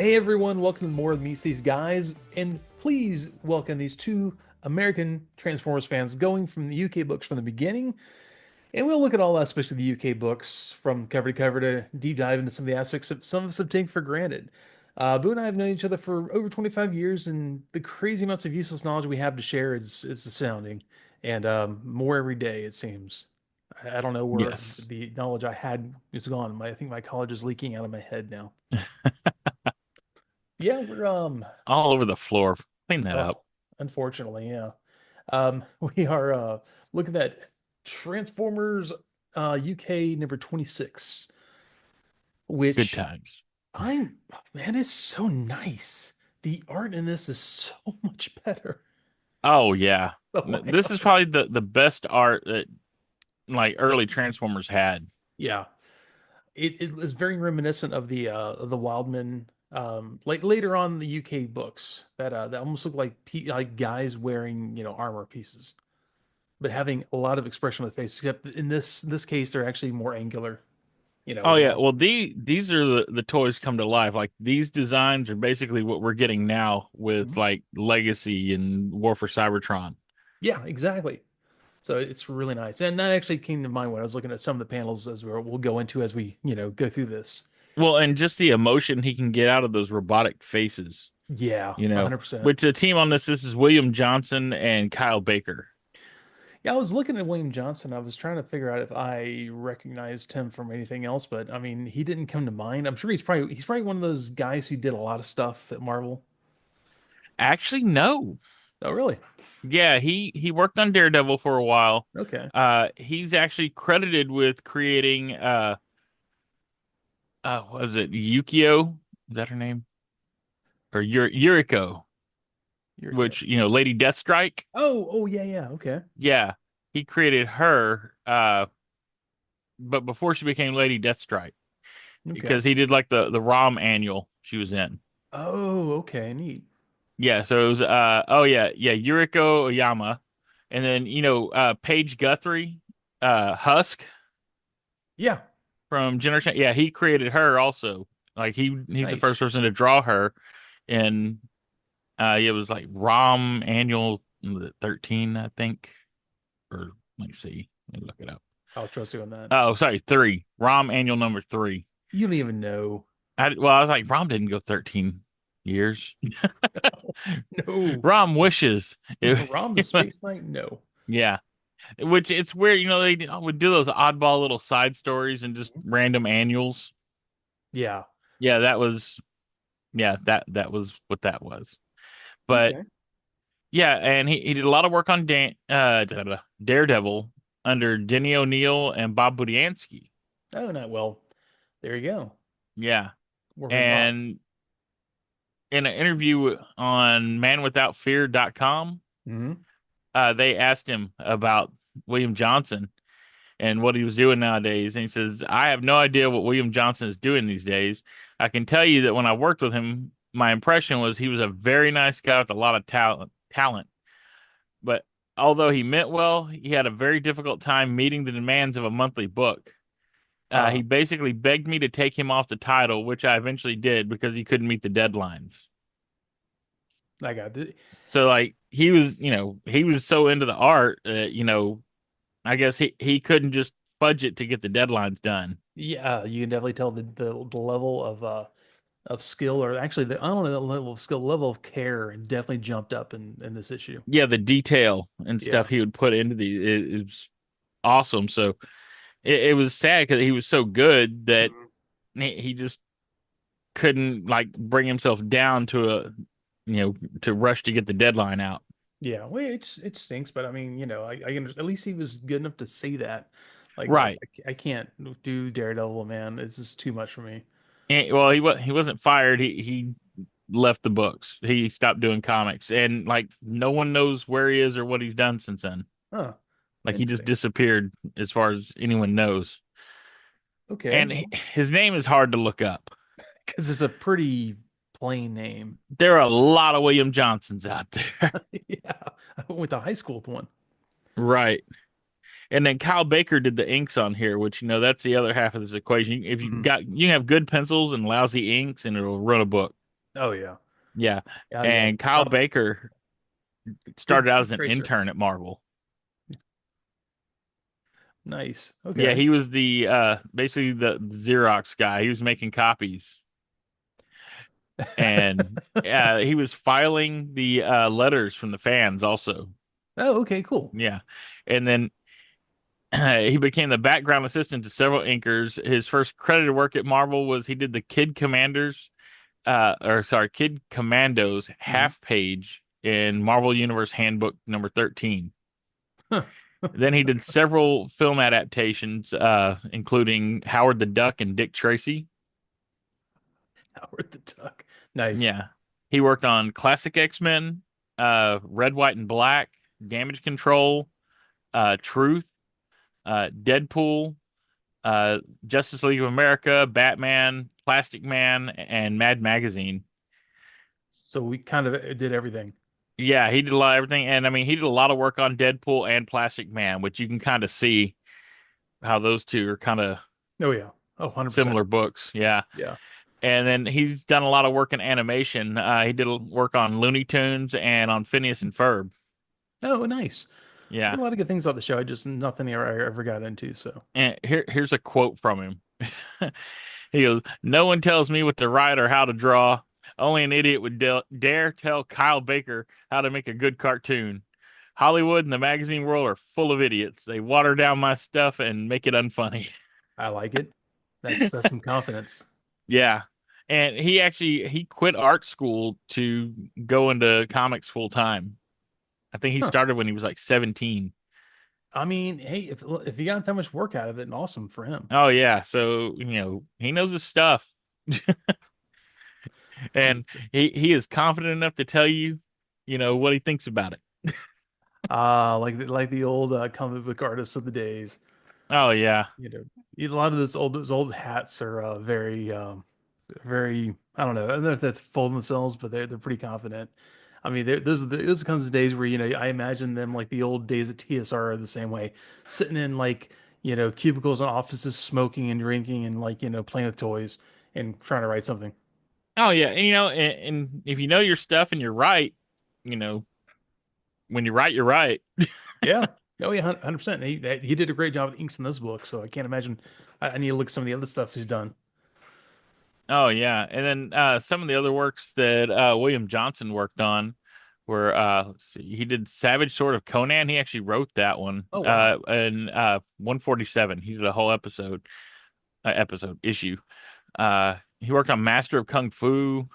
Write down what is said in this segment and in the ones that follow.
Hey everyone, welcome to more Meets These Guys, and please welcome these two American Transformers fans going from the UK books from the beginning, and we'll look at all aspects of the UK books from cover to cover to deep dive into some of the aspects that some of us have taken for granted. Boo and I have known each other for over 25 years, and the crazy amounts of useless knowledge we have to share is astounding, and more every day it seems. I don't know where Yes. the knowledge I had is gone. I think my college is leaking out of my head now. Yeah, we're All over the floor. Clean that up. Oh, unfortunately, yeah. We are looking at Transformers UK number 26, Good which times. man, it's so nice. The art in this is so much better. Oh yeah. Oh my This is God. probably the best art that like early Transformers had. Yeah. It is very reminiscent of the Wildman like later on in the UK books that almost look like like guys wearing, armor pieces, but having a lot of expression on the face, except in this case they're actually more angular, Oh yeah. more. Well, these are the toys come to life. Like these designs are basically what we're getting now with Mhm. like Legacy and War for Cybertron. Yeah, exactly. So it's really nice. And that actually came to mind when I was looking at some of the panels as we'll go into as we, go through this. Well, and just the emotion he can get out of those robotic faces, Yeah, you know. 100%. Which the team on this is William Johnson and Kyle Baker. Yeah, I was looking at William Johnson. I was trying to figure out if I recognized him from anything else, but I mean, he didn't come to mind. I'm sure he's probably one of those guys who did a lot of stuff at Marvel. Actually, no. Oh, really? Yeah, he worked on Daredevil for a while. Okay. He's actually credited with creating was it Yukio? Is that her name? Or Yuriko, You're good. which, Lady Deathstrike. Oh, yeah, yeah. Okay. Yeah, he created her but before she became Lady Deathstrike Okay. because he did like the ROM annual she was in. Oh, okay. Neat. Yeah, so it was oh yeah, Yuriko Oyama, and then Paige Guthrie, Husk Yeah. from Generation. Yeah, he created her also. Like he's the first Nice. person to draw her, and it was like ROM Annual 13, I think. Or let me see, let me look it up. I'll trust you on that. Oh, sorry, 3. ROM Annual number 3. You don't even know. I was like, ROM didn't go 13 years. No. ROM wishes. Rom the Space Knight? No. Yeah, which it's weird, they would do those oddball little side stories and just random annuals. Yeah. Yeah, that was what that was. But Okay. yeah, and he did a lot of work on Daredevil under Denny O'Neil and Bob Budiansky. Oh, not well. There you go. Yeah. Work with Bob. And in an interview on manwithoutfear.com, Hmm. they asked him about William Johnson and what he was doing nowadays. And he says, I have no idea what William Johnson is doing these days. I can tell you that when I worked with him, my impression was he was a very nice guy with a lot of talent. But although he meant well, he had a very difficult time meeting the demands of a monthly book. Uh, He basically begged me to take him off the title, which I eventually did because he couldn't meet the deadlines. I got it. So like he was so into the art that, I guess he couldn't just fudge it to get the deadlines done. Yeah, you can definitely tell the level of skill, or actually I don't know, the level of skill, level of care, and definitely jumped up in this issue. Yeah, the detail and Yeah. stuff he would put into it was awesome. So it was sad because he was so good that Mhm. he just couldn't like bring himself down to to rush to get the deadline out. Yeah, well, it stinks, but I mean, at least he was good enough to say that. Like, look, Right. I can't do Daredevil, man. This is too much for me. Well, he wasn't fired. He left the books. He stopped doing comics, and like no one knows where he is or what he's done since then. Huh. Like he just Interesting. disappeared as far as anyone knows. Okay, And well, his name is hard to look up. because it's a pretty plain name. There are a lot of William Johnsons out there. Yeah, I went to high school with one. Right. And then Kyle Baker did the inks on here, which that's the other half of this equation. If Mhm. you can have good pencils and lousy inks, and it'll run a book. Oh yeah, Yeah. yeah. And Kyle Baker started out Good as an tracer. intern at Marvel. Nice. Yeah, Okay. he was the basically the Xerox guy. He was making copies. And he was filing the letters from the fans also. Oh, okay, cool. Yeah. And then he became the background assistant to several inkers. His first credited work at Marvel was he did the Kid Commandos Mhm. half page in Marvel Universe Handbook number 13. Huh. Then he did several film adaptations, including Howard the Duck and Dick Tracy. Howard the Duck. Nice. Yeah. He worked on classic X-Men, Red, White, and Black, Damage Control, Truth, Deadpool, Justice League of America, Batman, Plastic Man, and Mad Magazine. So we kind of did everything. Yeah, he did a lot of everything, and I mean, he did a lot of work on Deadpool and Plastic Man, which you can kind of see how those two are kind of Oh yeah. Oh, 100%. similar books. Yeah, Yeah. and then he's done a lot of work in animation. He did work on Looney Tunes and on Phineas and Ferb. Oh, nice. Heard Yeah, a lot of good things about the show. I just nothing I ever got into. So and here's a quote from him. He goes, "No one tells me what to write or how to draw. Only an idiot would dare tell Kyle Baker how to make a good cartoon. Hollywood and the magazine world are full of idiots. They water down my stuff and make it unfunny." I like it. That's some confidence. Yeah. And he quit art school to go into comics full time. I think he Huh. started when he was like 17. I mean, hey, if you got that much work out of it, awesome for him. Oh yeah, so he knows his stuff. And he is confident enough to tell you, what he thinks about it. Like the old comic book artists of the days. Oh yeah. You know, a lot of those old hats are very very I don't know. I don't know if they fold themselves, but they're pretty confident. I mean, those are kinds of days where I imagine them like the old days at TSR are the same way, sitting in like cubicles and offices, smoking and drinking and like playing with toys and trying to write something. Oh yeah. And if you know your stuff and you're right, you know, when you're right, you're right. Yeah. Oh yeah, 100%. He did a great job with inks in this book, so I can't imagine. I need to look at some of the other stuff he's done. Oh yeah. And then some of the other works that William Johnson worked on were let's see, he did Savage Sword of Conan. He actually wrote that one. Oh wow. In 147. He did a whole episode issue. He worked on Master of Kung Fu.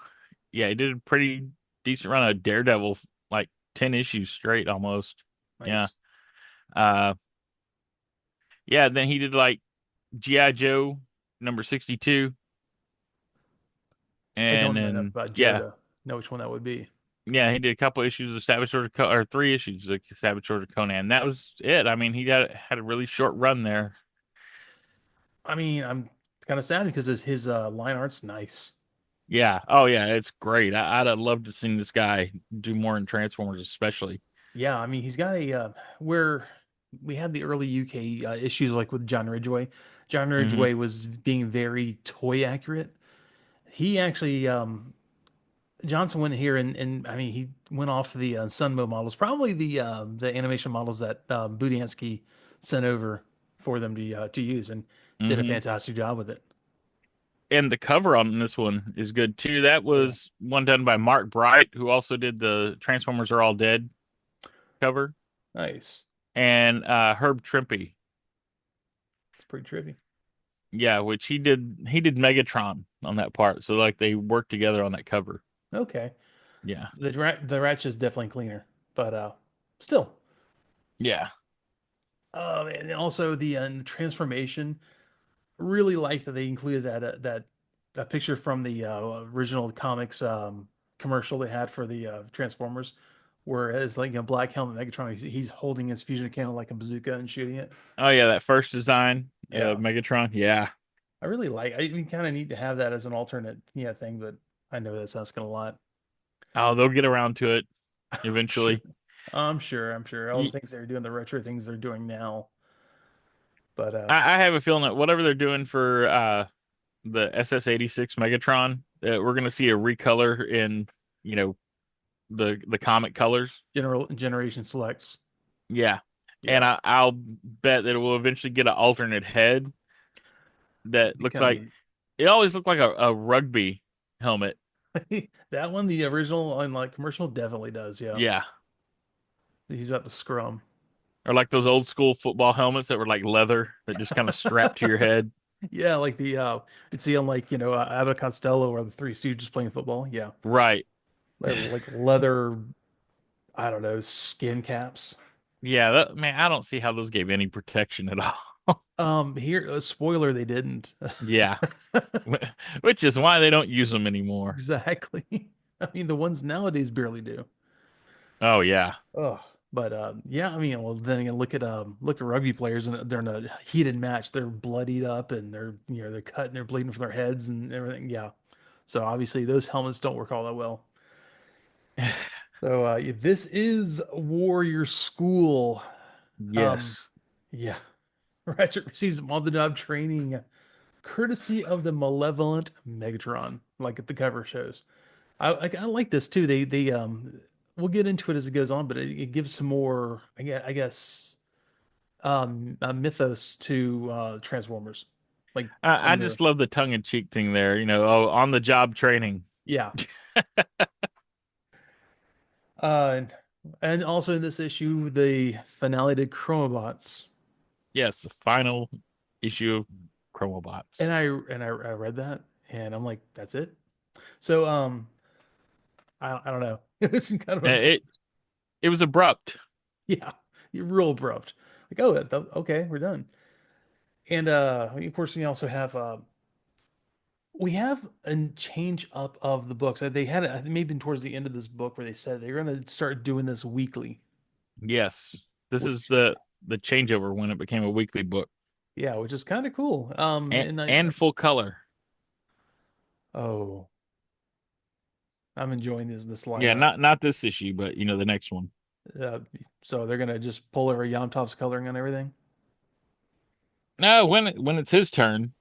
Yeah, he did a pretty decent run of Daredevil, like 10 issues straight almost. Yeah. Nice. Uh yeah, then he did like G.I. Joe number 62. I And don't know enough then about Joe yeah, to know which one that would be. yeah, he did a couple issues of Savage Sword of or 3 issues of Savage Sword of Conan. That was it. I mean, he had a really short run there. I mean, I'm kind of sad because his line art's nice. Yeah. Oh yeah, it's great. I'd have loved to see this guy do more in Transformers, especially. Yeah, I mean, he's got a where we had the early UK issues like with John Ridgway. John Hmm. Ridgway was being very toy accurate. He actually Johnson went here and I mean he went off the Sunmo models, probably the animation models that Budiansky sent over for them to use, and did a Hmm. fantastic job with it. And the cover on this one is good too. That Oh yeah, was one done by Mark Bright, who also did the Transformers Are All Dead cover, nice. and Herb Trimpe. It's pretty trippy. Yeah, which he did Megatron on that part. So like they worked together on that cover. Okay, Yeah. the Ratchet is definitely cleaner, but still. Yeah. And also the transformation. Really like that they included that picture from the original comics commercial they had for the Transformers, where it's like black helmet Megatron. He's holding his fusion cannon like a bazooka and shooting it. Oh yeah, that first design of Yeah, Megatron. Yeah. I really like. We kind of need to have that as an alternate thing, but I know that sounds kind of a lot. Oh, they'll get around to it I'm sure. eventually. I'm sure. All the Ye- things they're doing, the retro things they're doing now. But I have a feeling that whatever they're doing for the SS-86 Megatron. We're gonna see a recolor in, you know, the comic colors. Generation selects. Yeah. And Yeah, I'll bet that it will eventually get an alternate head that be looks kind like it always looked like a rugby helmet. of neat. That one, the original on like commercial, definitely does. Yeah, Yeah. he's got the scrum. Or like those old school football helmets that were like leather that just kind of strapped to your head. Yeah, like the you'd see on like Abbott Costello or the Three Stooges playing football. Yeah, Right. they're like leather. I don't know, skin caps. Yeah, man, I don't see how those gave any protection at all. Here, spoiler, they didn't. Yeah. Which is why they don't use them anymore. Exactly. I mean, the ones nowadays barely do. Oh yeah. Oh, but yeah, I mean, well, then again, look at rugby players, and they're in a heated match. They're bloodied up, and they're cut and they're bleeding from their heads and everything. Yeah. So obviously, those helmets don't work all that well. So yeah, this is Warrior School. Um, Yes. yeah, Ratchet receives on-the-job training courtesy of the malevolent Megatron, like the cover shows. I like this too. They we'll get into it as it goes on, but it gives some more I guess mythos to Transformers. Like some I of their just love the tongue-in-cheek thing there, oh, on the job training. yeah. And and also in this issue, the finale to Chromobots. Yes, the final issue of And Chromobots. I read that and I'm like, that's it. So I don't know. It was kind of It it was abrupt. yeah, real abrupt. Like, oh, okay, we're done. And of course, we also have we have a change up of the books. They had it, I think maybe towards the end of this book where they said they're going to start doing this weekly, Yes. This is which is the changeover when it became a weekly book. yeah, which is kind of cool. And And full color. oh, I'm enjoying this line Yeah, art. not this issue, but the next one. Uh, so they're gonna just pull over Yom coloring on everything. No, when it's his turn.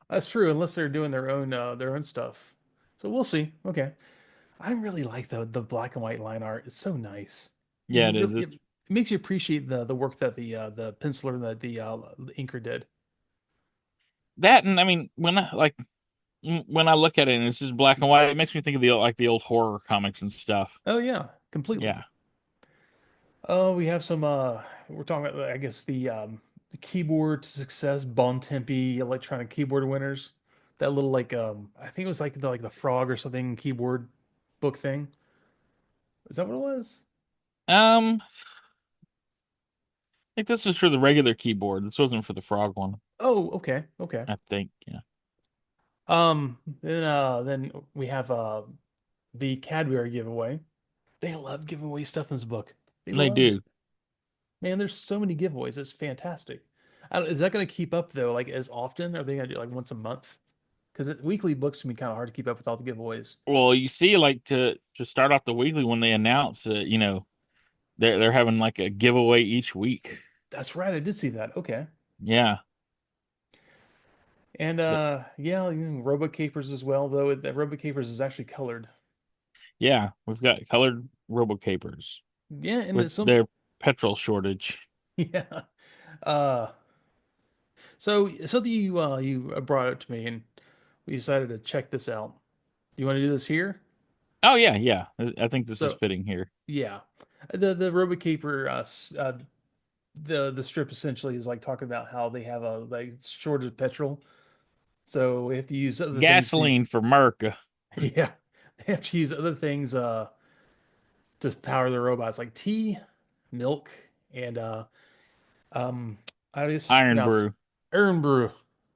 That's true, unless they're doing their own stuff. So we'll see. Okay, I really like the black and white line art. It's so nice. Yeah, You it is. really it makes you appreciate the work that the penciler and the inker did. That, and I mean, when I look at it and it's just black and white, it makes me think of the old horror comics and stuff. Oh yeah, completely. Yeah. Oh, we have some we're talking about I guess the keyboard to success Bon Tempe electronic keyboard winners. That little like I think it was like the frog or something keyboard book thing. Is that what it was? I think this was for the regular keyboard. This wasn't for the frog one, Oh, okay, okay. I think. Yeah. Then we have the Cadbury giveaway. They love giving away stuff in this book. They They love it. do. Man, there's so many giveaways. It's fantastic. Is that going to keep up though? Like as often? Are they going to do like once a month? Because weekly books can be kind of hard to keep up with all the giveaways. Well, you see, like to start off the weekly when they announce that, they're having like a giveaway each week. That's right. I did see that. Okay. Yeah. And But yeah, Robo Capers as well, though. That Robo Capers is actually colored. yeah, we've got colored RoboCapers Yeah, and with there's some their petrol shortage. yeah. Uh so that you brought it to me and we decided to check this out. Do you want to do this here? Oh yeah, yeah. I think this is So fitting here. yeah. The Robo Caper the strip essentially is like talking about how they have a like shortage of petrol. So we have to use other things to Gasoline for America. yeah. They have to use other things to power the robots like tea, milk, and um I just Iron pronounce brew. Iron brew.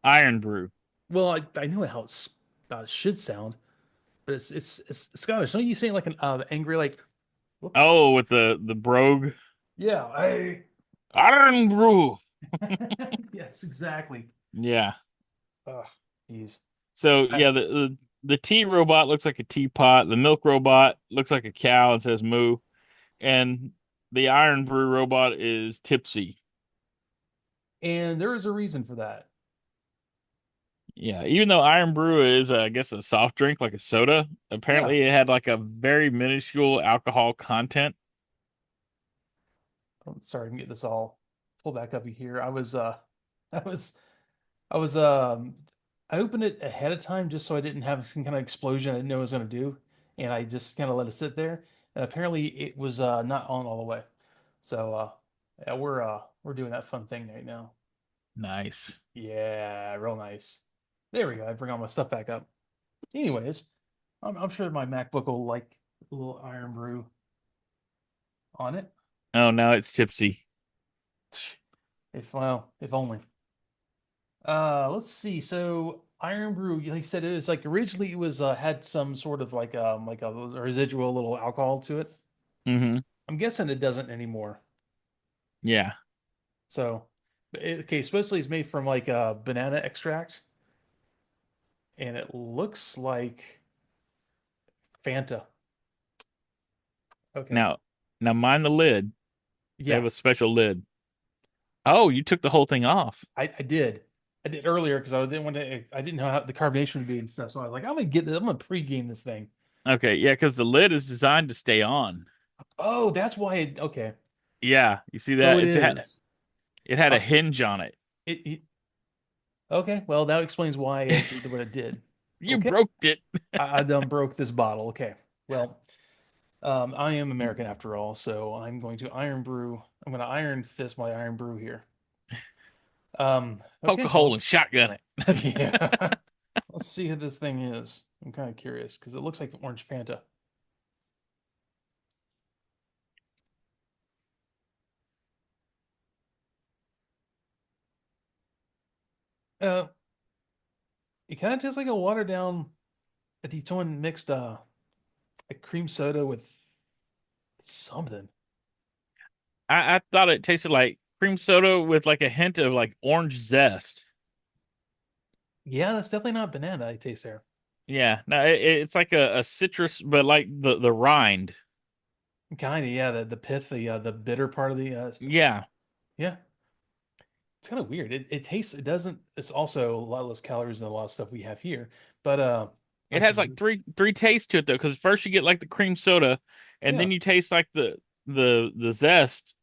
Iron brew. Well, I know how it should sound, but it's Scottish. Don't you say it like an angry like whoops. Oh, with the brogue. Yeah, I Iron brew. yes, exactly. Yeah. Oh, jeez. So I, yeah, the tea robot looks like a teapot. The milk robot looks like a cow and says moo. And the iron brew robot is tipsy. and there is a reason for that. Yeah, even though Iron Brew is, I guess, a soft drink like a soda, Yeah. apparently it had like a very minuscule alcohol content. I'm sorry, I can get this all pulled back up here. I was I was I opened it ahead of time just so I didn't have some kind of explosion I didn't know it was gonna do, and I just kind of let it sit there. And apparently it was not on all the way. So yeah, we're doing that fun thing right now. Nice. Yeah, real nice. There we go. I bring all my stuff back up. Anyways, I'm sure my MacBook will like a little Iron Brew on it. Oh, now it's tipsy. If well, if only. Let's see. So Iron Brew, like I said, it was like originally it was had some sort of like a residual little alcohol to it. Hmm. I'm guessing it doesn't anymore. Yeah. So, okay, supposedly it's made from like banana extract, and it looks like Fanta. Okay, Now, now mind the lid. They yeah, have a special lid. Oh, you took the whole thing off. I did. I did earlier because I didn't want to. I didn't know how the carbonation would be and stuff. So I was like, I'm gonna get this. I'm gonna pregame this thing. Okay, yeah, because the lid is designed to stay on. Oh, that's why. Okay, Yeah, you see so that? it is. It had a Uh, hinge on it. it Okay, well, that explains why it did what it did. You Okay, broke it. I done broke this bottle. Okay, well, I am American after all, so I'm going to iron brew. I'm going to iron fist my iron brew here. Poke a Okay, hole well, and shotgun it. yeah. Let's see who this thing is. I'm kind of curious because it looks like orange Fanta. Uh, it kind of tastes like a watered down. If someone mixed a cream soda with something. I thought it tasted like cream soda with like a hint of like orange zest. Yeah, that's definitely not banana I taste there. Yeah, no, it's like a citrus, but like the rind. Kind of, yeah. The pith, the bitter part of the Yeah, yeah. It's kind of weird. It tastes. It doesn't. It's also a lot less calories than a lot of stuff we have here. But it like has like three tastes to it though, because first you get like the cream soda, and yeah, then you taste like the zest,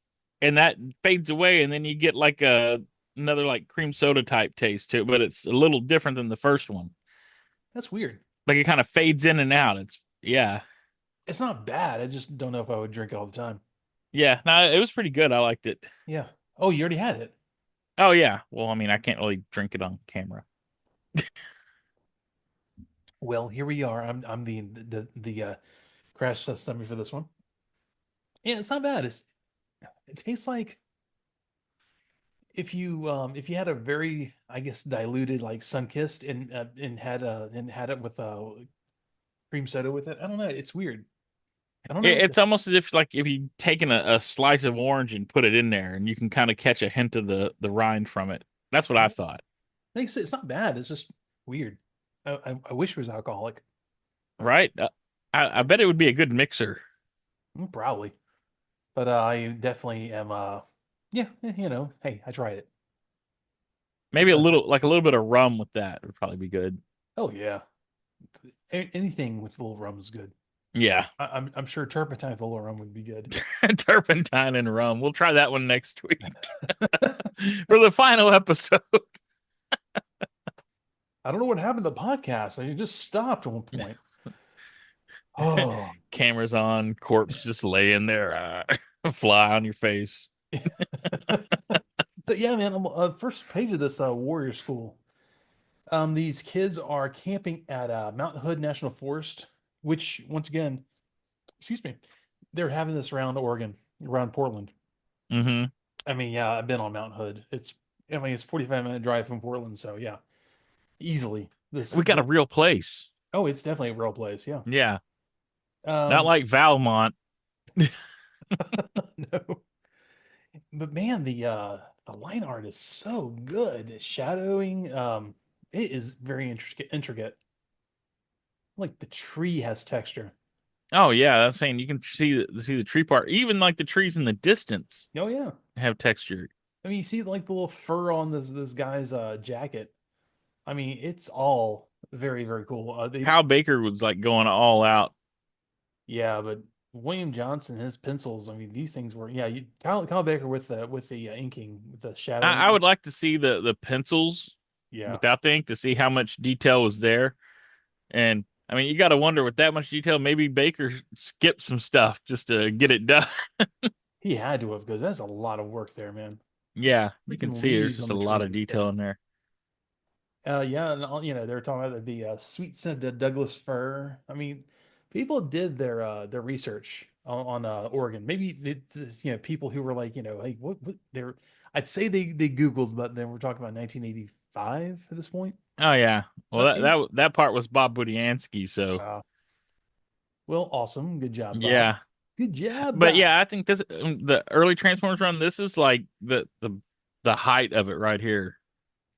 and that fades away, and then you get like another like cream soda type taste to it, but it's a little different than the first one. that's weird. Like it kind of fades in and out. It's yeah. It's not bad. I just don't know if I would drink it all the time. Yeah, no, it was pretty good. I liked it. Yeah. Oh, you already had it. Oh yeah. Well, I mean, I can't really drink it on camera. Well, here we are. I'm the crash test dummy for this one. Yeah, it's not bad. It tastes like if you had a very I guess diluted like Sunkist and had it with cream soda with it. I don't know. It's weird. I don't know. It's almost as if like if you taken a slice of orange and put it in there, and you can kind of catch a hint of the rind from it. That's what I thought. It's not bad. It's just weird. I wish it was alcoholic. Right? I bet it would be a good mixer. Probably, but I definitely am. Yeah, hey, I tried it Maybe because a little bit of rum with that would probably be good. oh yeah, anything with a little rum is good. Yeah. I'm sure turpentine with a little rum would be good. Turpentine and rum. We'll try that one next week for the final episode. I don't know what happened to the podcast. I just stopped at one point. Oh, Cameras on, corpse just laying there, fly on your face. so yeah, man. I'm first page of this warrior school. These kids are camping at Mount Hood National Forest, which once again, excuse me, they're having this around Oregon, around Portland. Hmm. I mean, yeah, I've been on Mount Hood. I mean, it's 45-minute drive from Portland, so yeah, easily. We got a real place. Oh, it's definitely a real place, yeah. Yeah. Not Um, like Valmont. no, but man, the line art is so good. It's shadowing, it is very intricate. Like the tree has texture. Oh yeah, that's saying you can see the tree part. Even like the trees in the distance Oh yeah. have texture. I mean, you see like the little fur on this guy's jacket. I mean, it's all very, very cool. Kyle Baker was like going all out. Yeah, but William Johnson, his pencils, I mean, these things were, yeah, Kyle Baker with the inking, with the I shadowing. would like to see the pencils Yeah, without the ink to see how much detail was there. And I mean, you got to wonder with that much detail, maybe Baker skipped some stuff just to get it done. he had to have because that's a lot of work there, man. Yeah, you can Freaking see there's leaves just on a the lot trees of are detail kidding. in there. Yeah, and they were talking about the sweet scented Douglas fir. I mean, people did their research on Oregon. Maybe it's, people who were like, hey, what they're. I'd say they Googled, but then we're talking about 1985 at this point. Oh yeah. Well, But that part was Bob Budiansky, so uh, well, awesome, good job, Bob. yeah. Good job, But Bob. yeah, I think this the early Transformers run. This is like the height of it right here.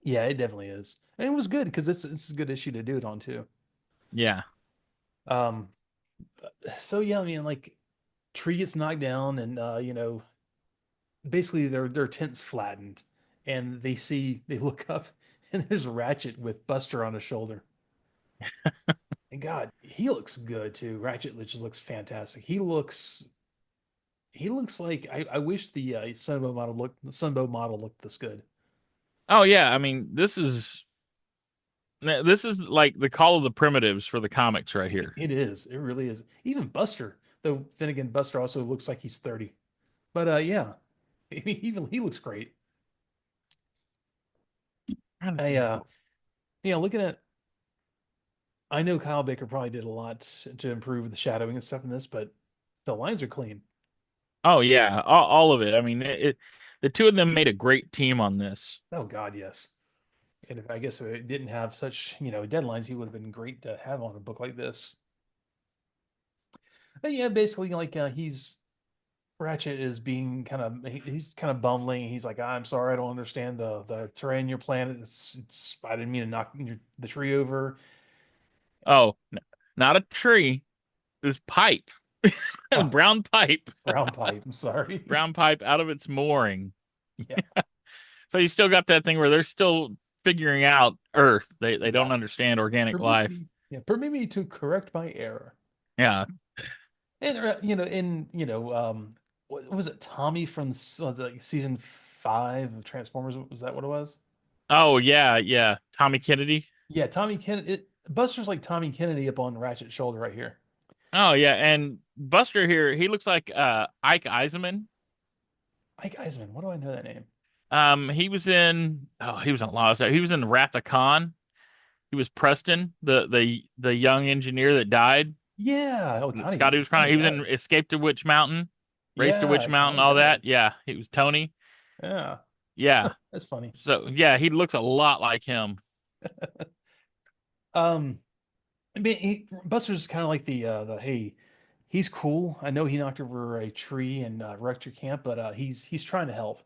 Yeah, it definitely is, and it was good because it's a good issue to do it on too. Yeah. Um, so yeah, I mean, like tree gets knocked down, and basically their tent's flattened, and they look up, and there's Ratchet with Buster on his shoulder. And God, he looks good too. Ratchet just looks fantastic. He looks like I wish the Sunbow model looked this good. Oh yeah. I mean, this is like the Call of the Primitives for the comics right here. It is. It really is. Even Buster, though. Then again, Buster also looks like he's 30. But yeah, even he looks great. Trying to I think. looking at. I know Kyle Baker probably did a lot to improve the shadowing and stuff in this, but the lines are clean. Oh yeah, all of it. I mean, the two of them made a great team on this. Oh God, yes. And if I guess if it didn't have such, deadlines, he would have been great to have on a book like this. But yeah, basically, like he's Ratchet is being he's kind of bumbling. He's like, I'm sorry, I don't understand the terrain of your planet. It's I didn't mean to knock the tree over. Oh, not a tree. This pipe, Oh, brown pipe, brown pipe. I'm sorry. brown pipe out of its mooring. Yeah, So you still got that thing where they're still figuring out Earth. They yeah. don't understand organic life. Permit me to correct my error. Yeah. And what was it? Tommy from was it like season 5 of Transformers? Was that what it was? Oh yeah, yeah. Tommy Kennedy. Yeah, Tommy Kennedy. Buster's like Tommy Kennedy up on Ratchet's shoulder right here. Oh yeah, and Buster here, he looks like Ike Eisenman. Mike Eisman. What do I know that name? He was on Lost. He was in Wrath of Khan. He was Preston, the young engineer that died. Yeah. Oh, That God, Scotty was kind crying. of He was in does. Escape to Witch Mountain, Race to Yeah, Witch it kind Mountain, of all that. does. Yeah, he was Tony. Yeah, Yeah. that's funny. So yeah, he looks a lot like him. Um, I mean, Buster's kind of like the hey, he's cool. I know he knocked over a tree and wrecked your camp, but he's trying to help.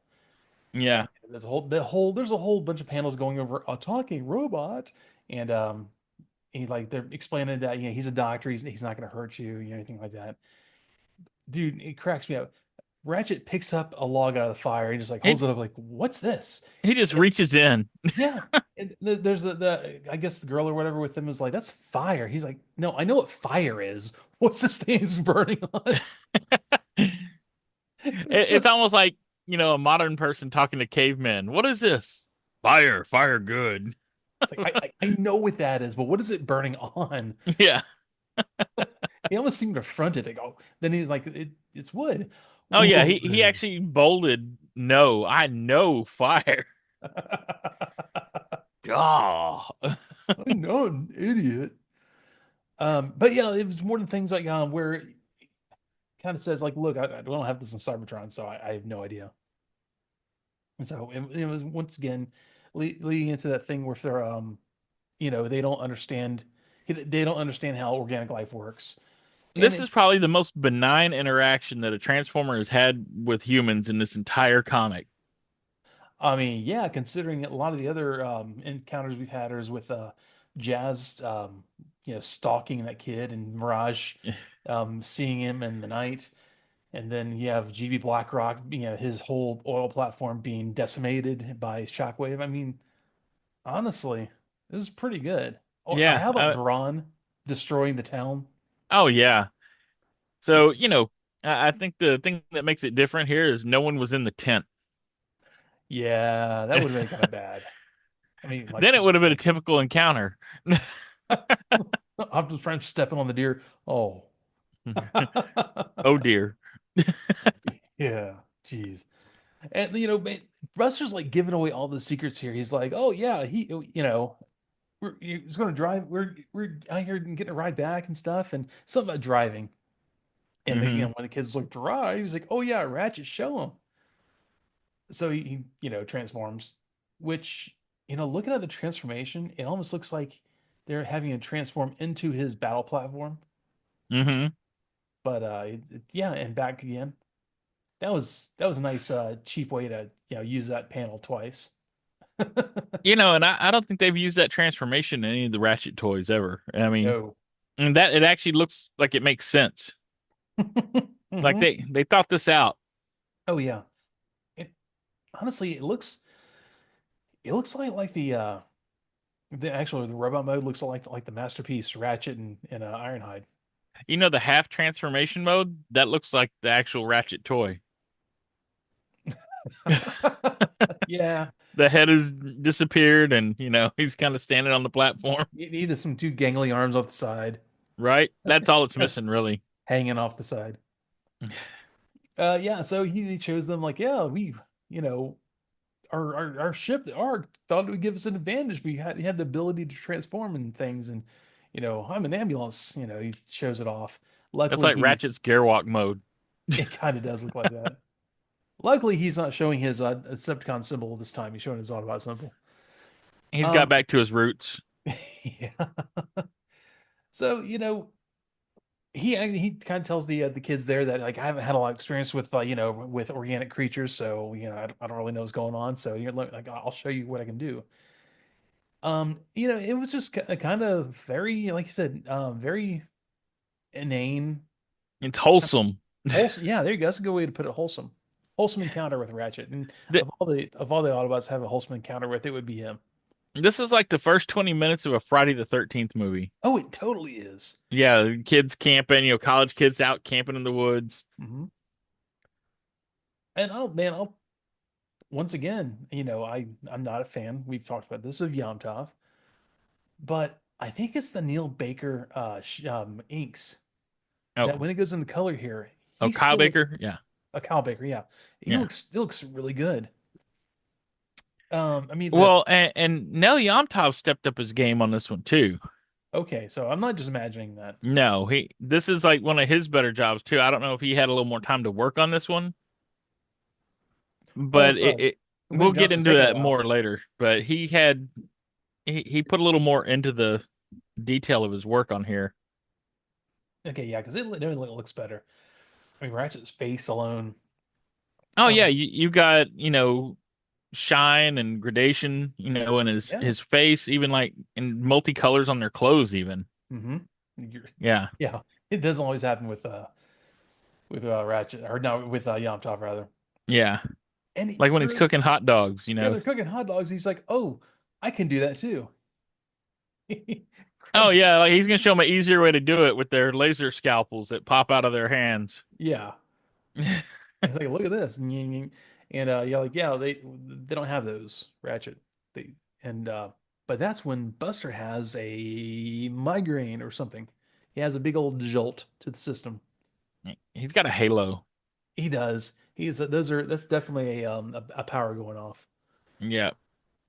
And Yeah. there's a whole bunch of panels going over a talking robot, and they're explaining that he's a doctor, he's not going to hurt you, anything like that. Dude, it cracks me up. Ratchet picks up a log out of the fire and just like holds He it up like, what's this? he just And reaches in. yeah, and there's the I guess the girl or whatever with him is like, that's fire. He's like, no, I know what fire is. What's this thing that's burning on? It's It's just almost like, a modern person talking to cavemen. What is this? Fire, fire good. it's like I know what that is, but what is it burning on? Yeah. He almost seemed affronted. They go, then he's like, it's wood. Oh yeah, he Wood. actually bolded no. I know fire. Oh. I know, an idiot. But yeah, it was more than things like where it kind of says like, look, I don't have this in Cybertron, so I have no idea. And so it was once again leading into that thing where they're they don't understand how organic life works, and This is probably the most benign interaction that a Transformer has had with humans in this entire comic. I mean, yeah, considering a lot of the other encounters we've had is with Jazz, stalking that kid, and Mirage, seeing him in the night, and then you have GB Blackrock, his whole oil platform being decimated by Shockwave. I mean, honestly, This is pretty good. Oh, Yeah. how about Braun destroying the town? Oh yeah. So, I think the thing that makes it different here is no one was in the tent. Yeah, that would have been kind of bad. I mean, like, Then it would have been a typical encounter. Optimus Prime stepping on the deer. Oh, Oh dear. yeah, jeez. And man, Buster's like giving away all the secrets here. He's like, oh yeah, he's going to drive. We're out here getting a ride back and stuff, and something about driving. And Hmm. when the kids look drive, he's like, oh yeah, Ratchet, show him. So he transforms, which looking at the transformation, it almost looks like they're having to transform into his battle platform. Hmm. But yeah, and back again. That was a nice cheap way to use that panel twice. And I don't think they've used that transformation in any of the Ratchet toys ever. I mean, No. and that it actually looks like it makes sense. Like Hmm. they thought this out. Oh yeah. It honestly it looks like the robot mode looks like the masterpiece Ratchet and Ironhide. The half transformation mode, that looks like the actual Ratchet toy. Yeah. The head has disappeared and, he's kind of standing on the platform, You needed some two gangly arms off the side, right? That's all it's missing, really. hanging off the side. Yeah, so he shows them like, yeah, we, you know, our ship, the Ark, thought it would give us an advantage. We had the ability to transform and things, and I'm an ambulance. He shows it off. That's Luckily, like Ratchet's Gearwalk mode. it kind of does look like that. Luckily, he's not showing his Decepticon symbol this time. He's showing his Autobot symbol. He's got Um, back to his roots. yeah. So he kind of tells the kids there that like I haven't had a lot of experience with with organic creatures, so I don't really know what's going on. So like I'll show you what I can do. It was just kind of very, like you said, very inane, It's wholesome. wholesome. Yeah, there you go. That's a good way to put it. Wholesome encounter with Ratchet, and of all the Autobots to have a wholesome encounter with, it would be him. This is like the first 20 minutes of a Friday the 13th movie. Oh, it totally is. Yeah, kids camping, college kids out camping in the woods. Hmm. And I'll once again, I'm not a fan. We've talked about this of Yomtov, but I think it's the Neil Baker inks that Oh, when it goes into color here, oh, he Kyle still looks Baker. Yeah, a Kyle Baker. Yeah, yeah. he looks really good. I mean the Well, and Nell Yomtov stepped up his game on this one too. Okay, so I'm not just imagining that. No, this is like one of his better jobs too. I don't know if he had a little more time to work on this one, Well, but it we'll William get Johnson's into taking a that while. more later. But he put a little more into the detail of his work on here. Okay, yeah, because it definitely looks better. I mean, Ratchet's face alone. Oh yeah, Um, you got, shine and gradation, in yeah. his face, even like in multicolors on their clothes even. Mm-hmm. You're, Yeah. yeah, it doesn't always happen with Ratchet or no with Yomtov rather. Yeah. And Like when he's cooking hot dogs, yeah, they're cooking hot dogs. He's like, oh, I can do that too. Oh Grabs, yeah, like he's gonna show them an easier way to do it with their laser scalpels that pop out of their hands. yeah. He's like, look at this, and you're like, yeah, they don't have those Ratchet. They and but that's when Buster has a migraine or something. He has a big old jolt to the system. He's got a halo. He does. That's definitely a power going off. Yeah.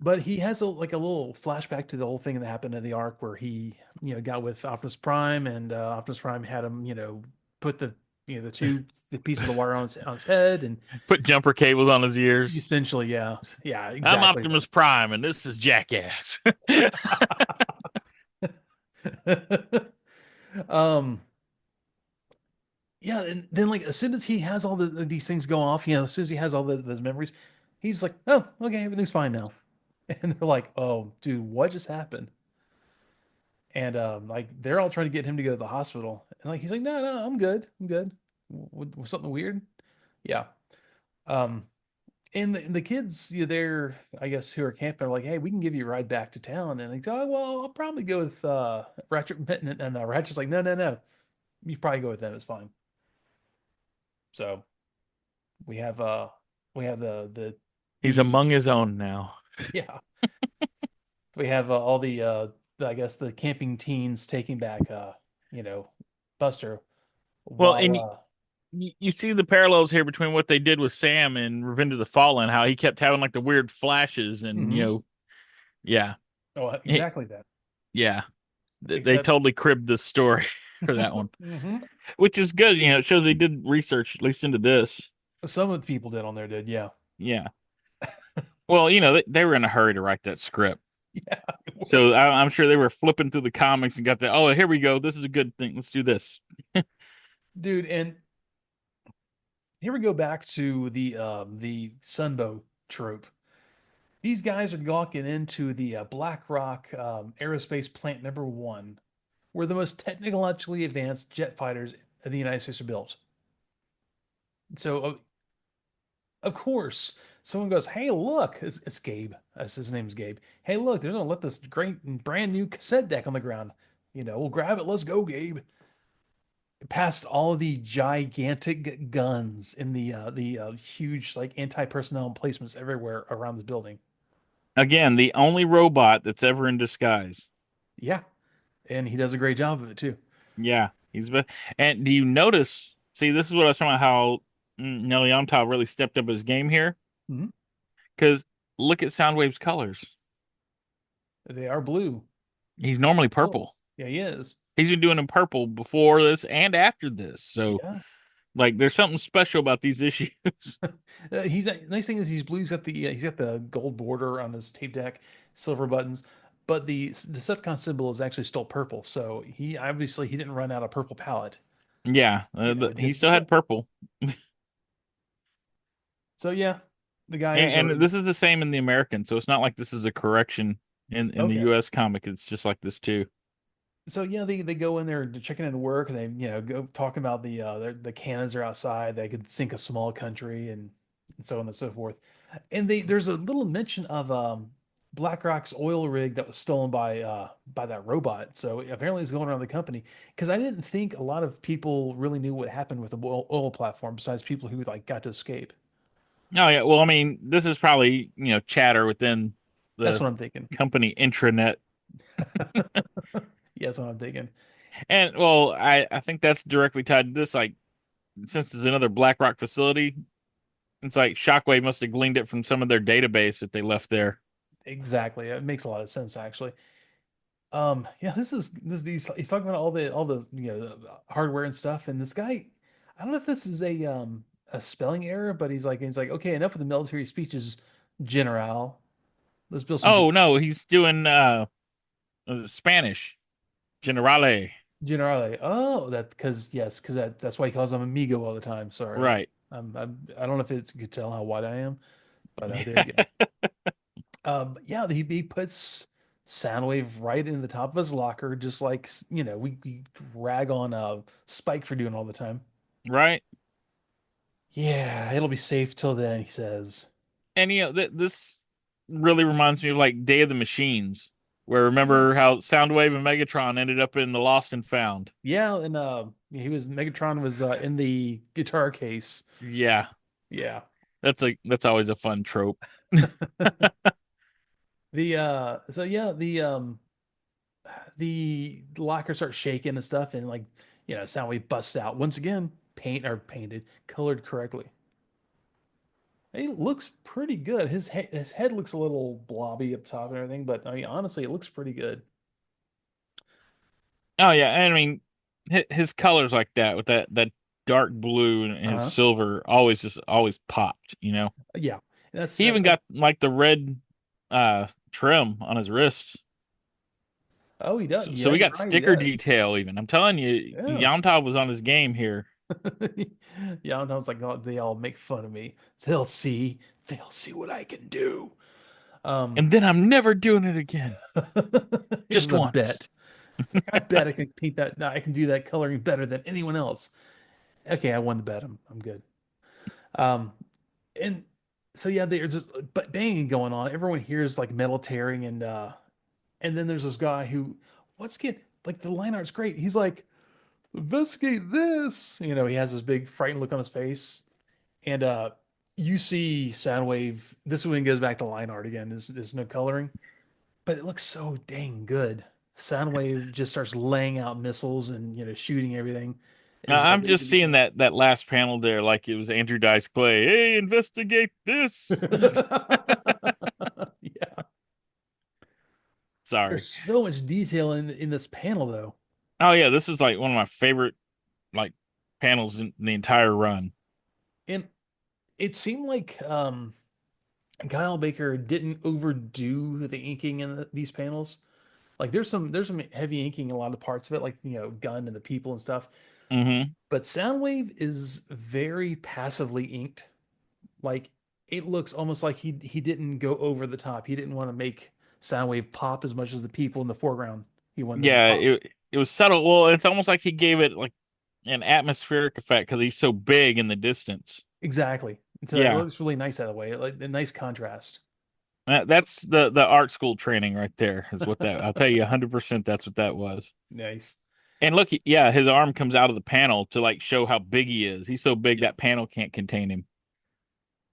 But he has a little flashback to the whole thing that happened in the arc where he got with Optimus Prime and Optimus Prime had him put the piece of the wire on his head and Put jumper cables on his ears. essentially yeah I'm exactly Optimus Prime and this is Jackass. that. um yeah, and then like as soon as he has all these things go off, as soon as he has all those memories, he's like, oh, okay, everything's fine now. And they're like, oh, dude, what just happened? And like they're all trying to get him to go to the hospital, and like he's like, no, no, I'm good, I'm good. Was something weird? Yeah. Um, And the kids, they're, I guess, who are camping are like, hey, we can give you a ride back to town. And they go, oh, well, I'll probably go with Ratchet. And Ratchet's like, no, no, no. You probably go with them. It's fine. So we have He's the among his own now. yeah, we have all I guess the camping teens taking back you know, Buster Well, while and you see the parallels here between what they did with Sam in Revenge of the Fallen, how he kept having like the weird flashes, and mhm. yeah, Oh, He- exactly that. yeah, they Except totally cribbed this story for that one, mhm. which is good. It shows they did research at least into this. Some of the people did on there did, yeah. Yeah. Well, they were in a hurry to write that script. Yeah, it were. So I'm sure they were flipping through the comics and got the, oh, here we go. This is a good thing. Let's do this. Dude, and here we go back to the Sunbow trope. These guys are walking into the Black Rock Aerospace Plant Number One, where the most technologically advanced jet fighters in the United States are built. So, of course, someone goes, "Hey, look, it's Gabe. His name's Gabe. Hey, look, there's gonna let this great brand new cassette deck on the ground. We'll grab it. Let's go, Gabe." Past all of the gigantic guns in the huge like anti-personnel emplacements everywhere around this building. Again, the only robot that's ever in disguise. Yeah, and he does a great job of it too. Yeah, he's been. And do you notice? See, this is what I was talking about. How Nelly Omtov really stepped up his game here. Mhm. Because look at Soundwave's colors. They are blue. He's normally Oh, purple. yeah, he is. He's been doing him purple before this and after this. So, Yeah. like, there's something special about these issues. He's nice thing is he's blue. He's got the gold border on his tape deck, silver buttons, but the Decepticon symbol is actually still purple. So he didn't run out of purple palette. Yeah, It he did. still had purple. So yeah, the guys And, are and this is the same in the American, so it's not like this is a correction in the okay. US comic. It's just like this too. So yeah, they go in there, they're checking into work, and they go talking about the cannons are outside. They could sink a small country, and so on and so forth. And there's a little mention of BlackRock's oil rig that was stolen by that robot. So apparently it's going around the company because I didn't think a lot of people really knew what happened with the oil platform besides people who like got to escape. Oh yeah, well, I mean, this is probably, chatter within That's the what I'm thinking. company intranet. Yeah, that's what I'm thinking. And well, I think that's directly tied to this. Like, since it's another BlackRock facility, it's like Shockwave must have gleaned it from some of their database that they left there. Exactly. It makes a lot of sense actually. Yeah, he's talking about all the the hardware and stuff, and this guy, I don't know if this is a spelling error, but he's like, okay, enough of the military speeches, General. Let's build some Oh juice. no, he's doing Spanish, Generale. Generale. Oh, that because yes, because that's why he calls him amigo all the time. Sorry, Right. I don't know if it's you could tell how white I am, but there you go. Yeah, he puts Soundwave right in the top of his locker, just like we rag on Spike for doing all the time. Right. Yeah, it'll be safe till then, he says. And this really reminds me of like Day of the Machines, where Yeah. remember how Soundwave and Megatron ended up in the Lost and Found. Yeah, and Megatron was in the guitar case. Yeah, Yeah. that's always a fun trope. The so yeah, the locker starts shaking and stuff, and like Soundwave busts out once again, painted, colored correctly. He looks pretty good. His head looks a little blobby up top and everything, but I mean honestly, it looks pretty good. Oh yeah, and I mean his colors like that with that dark blue and his Uh-huh. silver always popped. Yeah. That's He even got like the red trim on his wrists. oh, he does. So Yeah, we you're got right, he sticker does. detail even. I'm telling you, Yeah. Yamtov was on his game here. Yeah, and I was like, oh, they all make fun of me. They'll see. They'll see what I can do. Um, And then I'm never doing it again. it was Just a once. bet. I bet I can paint that. No, I can do that coloring better than anyone else. Okay, I won the bet. I'm good. Um, and so yeah, there's just but banging going on. Everyone hears like metal tearing, and then there's this guy who, let's get like the line art's great. He's like, investigate this. He has this big frightened look on his face, and you see Soundwave. This one goes back to line art again. There's no coloring, but it looks so dang good. Soundwave just starts laying out missiles and shooting everything, and he's got I'm just Laserbeak seeing going. that last panel there, like it was Andrew Dice Clay. Hey, investigate this. Yeah, Sorry. there's so much detail in this panel though, Oh yeah, this is like one of my favorite like panels in the entire run. and it seemed like Kyle Baker didn't overdo the inking in these panels. Like there's some heavy inking in a lot of parts of it, like gun and the people and stuff. Hmm. But Soundwave is very passively inked. Like it looks almost like he didn't go over the top. He didn't want to make Soundwave pop as much as the people in the foreground. He wanted them to Yeah, pop. it was subtle. Well, it's almost like he gave it like an atmospheric effect because he's so big in the distance. Exactly. So it Yeah, looks really nice that way. Like a nice contrast. that's the art school training right there. Is what that I'll tell you 100%. That's what that was. Nice. And look, yeah, his arm comes out of the panel to like show how big he is. He's so big Yep. that panel can't contain him.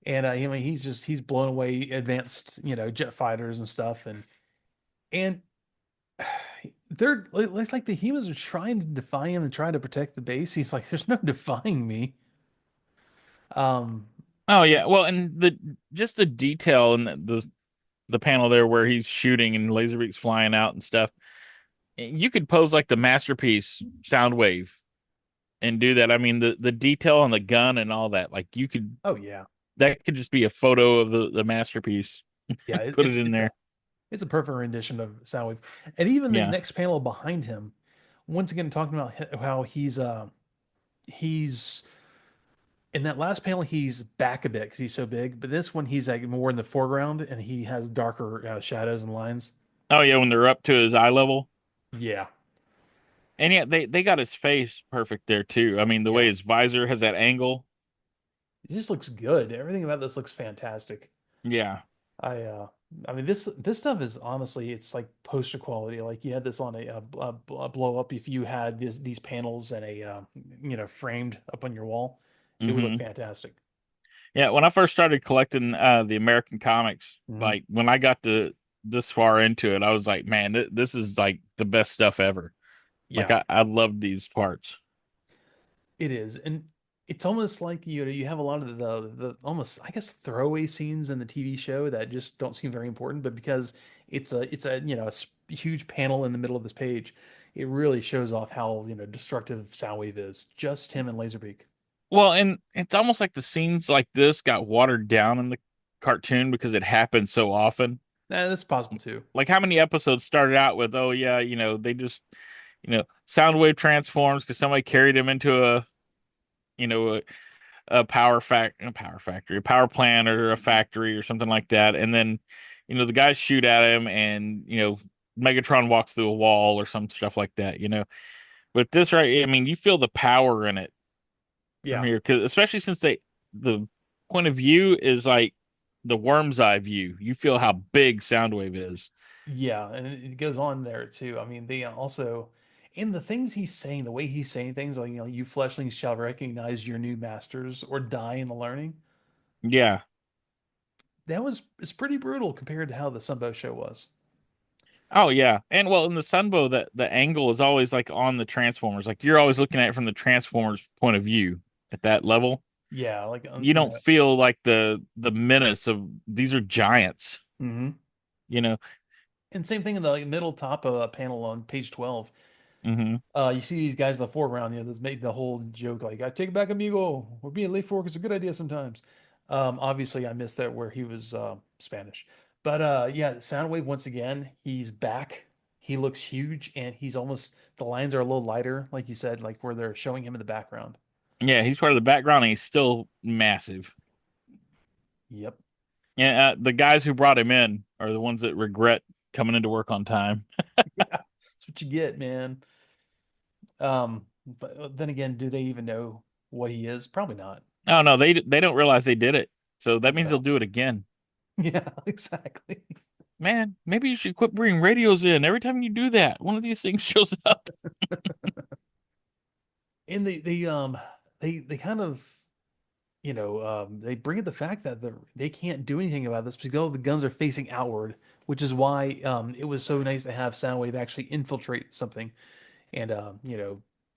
And I mean he's blown away advanced, jet fighters and stuff and it's like the humans are trying to defy him and trying to protect the base. He's like, there's no defying me. Um, Oh yeah, well, and the just the detail in the panel there where he's shooting and Laserbeak's flying out and stuff. You could pose like the masterpiece Soundwave and do that. I mean, the detail on the gun and all that, like you could oh yeah, that could just be a photo of the masterpiece. yeah. Put it in there. It's a perfect rendition of Soundwave, and even the Yeah. next panel behind him, once again talking about how he's in that last panel he's back a bit because he's so big, but this one he's like more in the foreground and he has darker shadows and lines. Oh yeah, when they're up to his eye level. Yeah, And yeah, they got his face perfect there too. I mean, the way yeah. his visor has that angle. It just looks good. Everything about this looks fantastic. Yeah. I uh I mean this stuff is honestly it's like poster quality. Like you had this on a blow up if you had these panels and framed up on your wall, it would look Hmm. fantastic. Yeah, when I first started collecting the American comics, Hmm. like when I got to this far into it, I was like, man, this is like the best stuff ever. Like Yeah, I love these parts. it is. And it's almost like you have a lot of the almost I guess throwaway scenes in the TV show that just don't seem very important, but because it's a huge panel in the middle of this page, it really shows off how destructive Soundwave is. Just him and Laserbeak. Well, and it's almost like the scenes like this got watered down in the cartoon because it happened so often. That's possible too. Like how many episodes started out with, oh yeah, they just, Soundwave transforms because somebody carried him into you know, a power factory, a power plant or a factory or something like that. And then, the guys shoot at him and, Megatron walks through a wall or some stuff like that. But this right, I mean, you feel the power in it from Yeah. here, because especially since the point of view is like the worm's eye view. You feel how big Soundwave is. Yeah, and it goes on there too. I mean, they also in the things he's saying, the way he's saying things like, you fleshlings shall recognize your new masters or die in the learning. Yeah. It's pretty brutal compared to how the Sunbow show was. Oh yeah. And well, in the Sunbow, that the angle is always like on the Transformers. Like you're always looking at it from the Transformers point of view at that level. Yeah, like You don't feel like the menace of these are giants, hmm you know. And same thing in the like, middle top of a panel on page 12. Hmm. You see these guys in the foreground, this made the whole joke like, I take it back, amigo. We're being late for work is a good idea sometimes. Obviously, I missed that where he was Spanish. But yeah, Soundwave, once again, he's back. He looks huge and he's almost, the lines are a little lighter, like you said, like where they're showing him in the background. Yeah, he's part of the background and he's still massive. Yep. Yeah, the guys who brought him in are the ones that regret coming into work on time. Yeah, that's what you get, man. But then again, do they even know what he is? Probably not. Oh no, they don't realize they did it. So that means Yeah. they'll do it again. Yeah, exactly. Man, maybe you should quit bringing radios in. Every time you do that, one of these things shows up. And they kind of they bring up the fact that they can't do anything about this because all the guns are facing outward, which is why it was so nice to have Soundwave actually infiltrate something and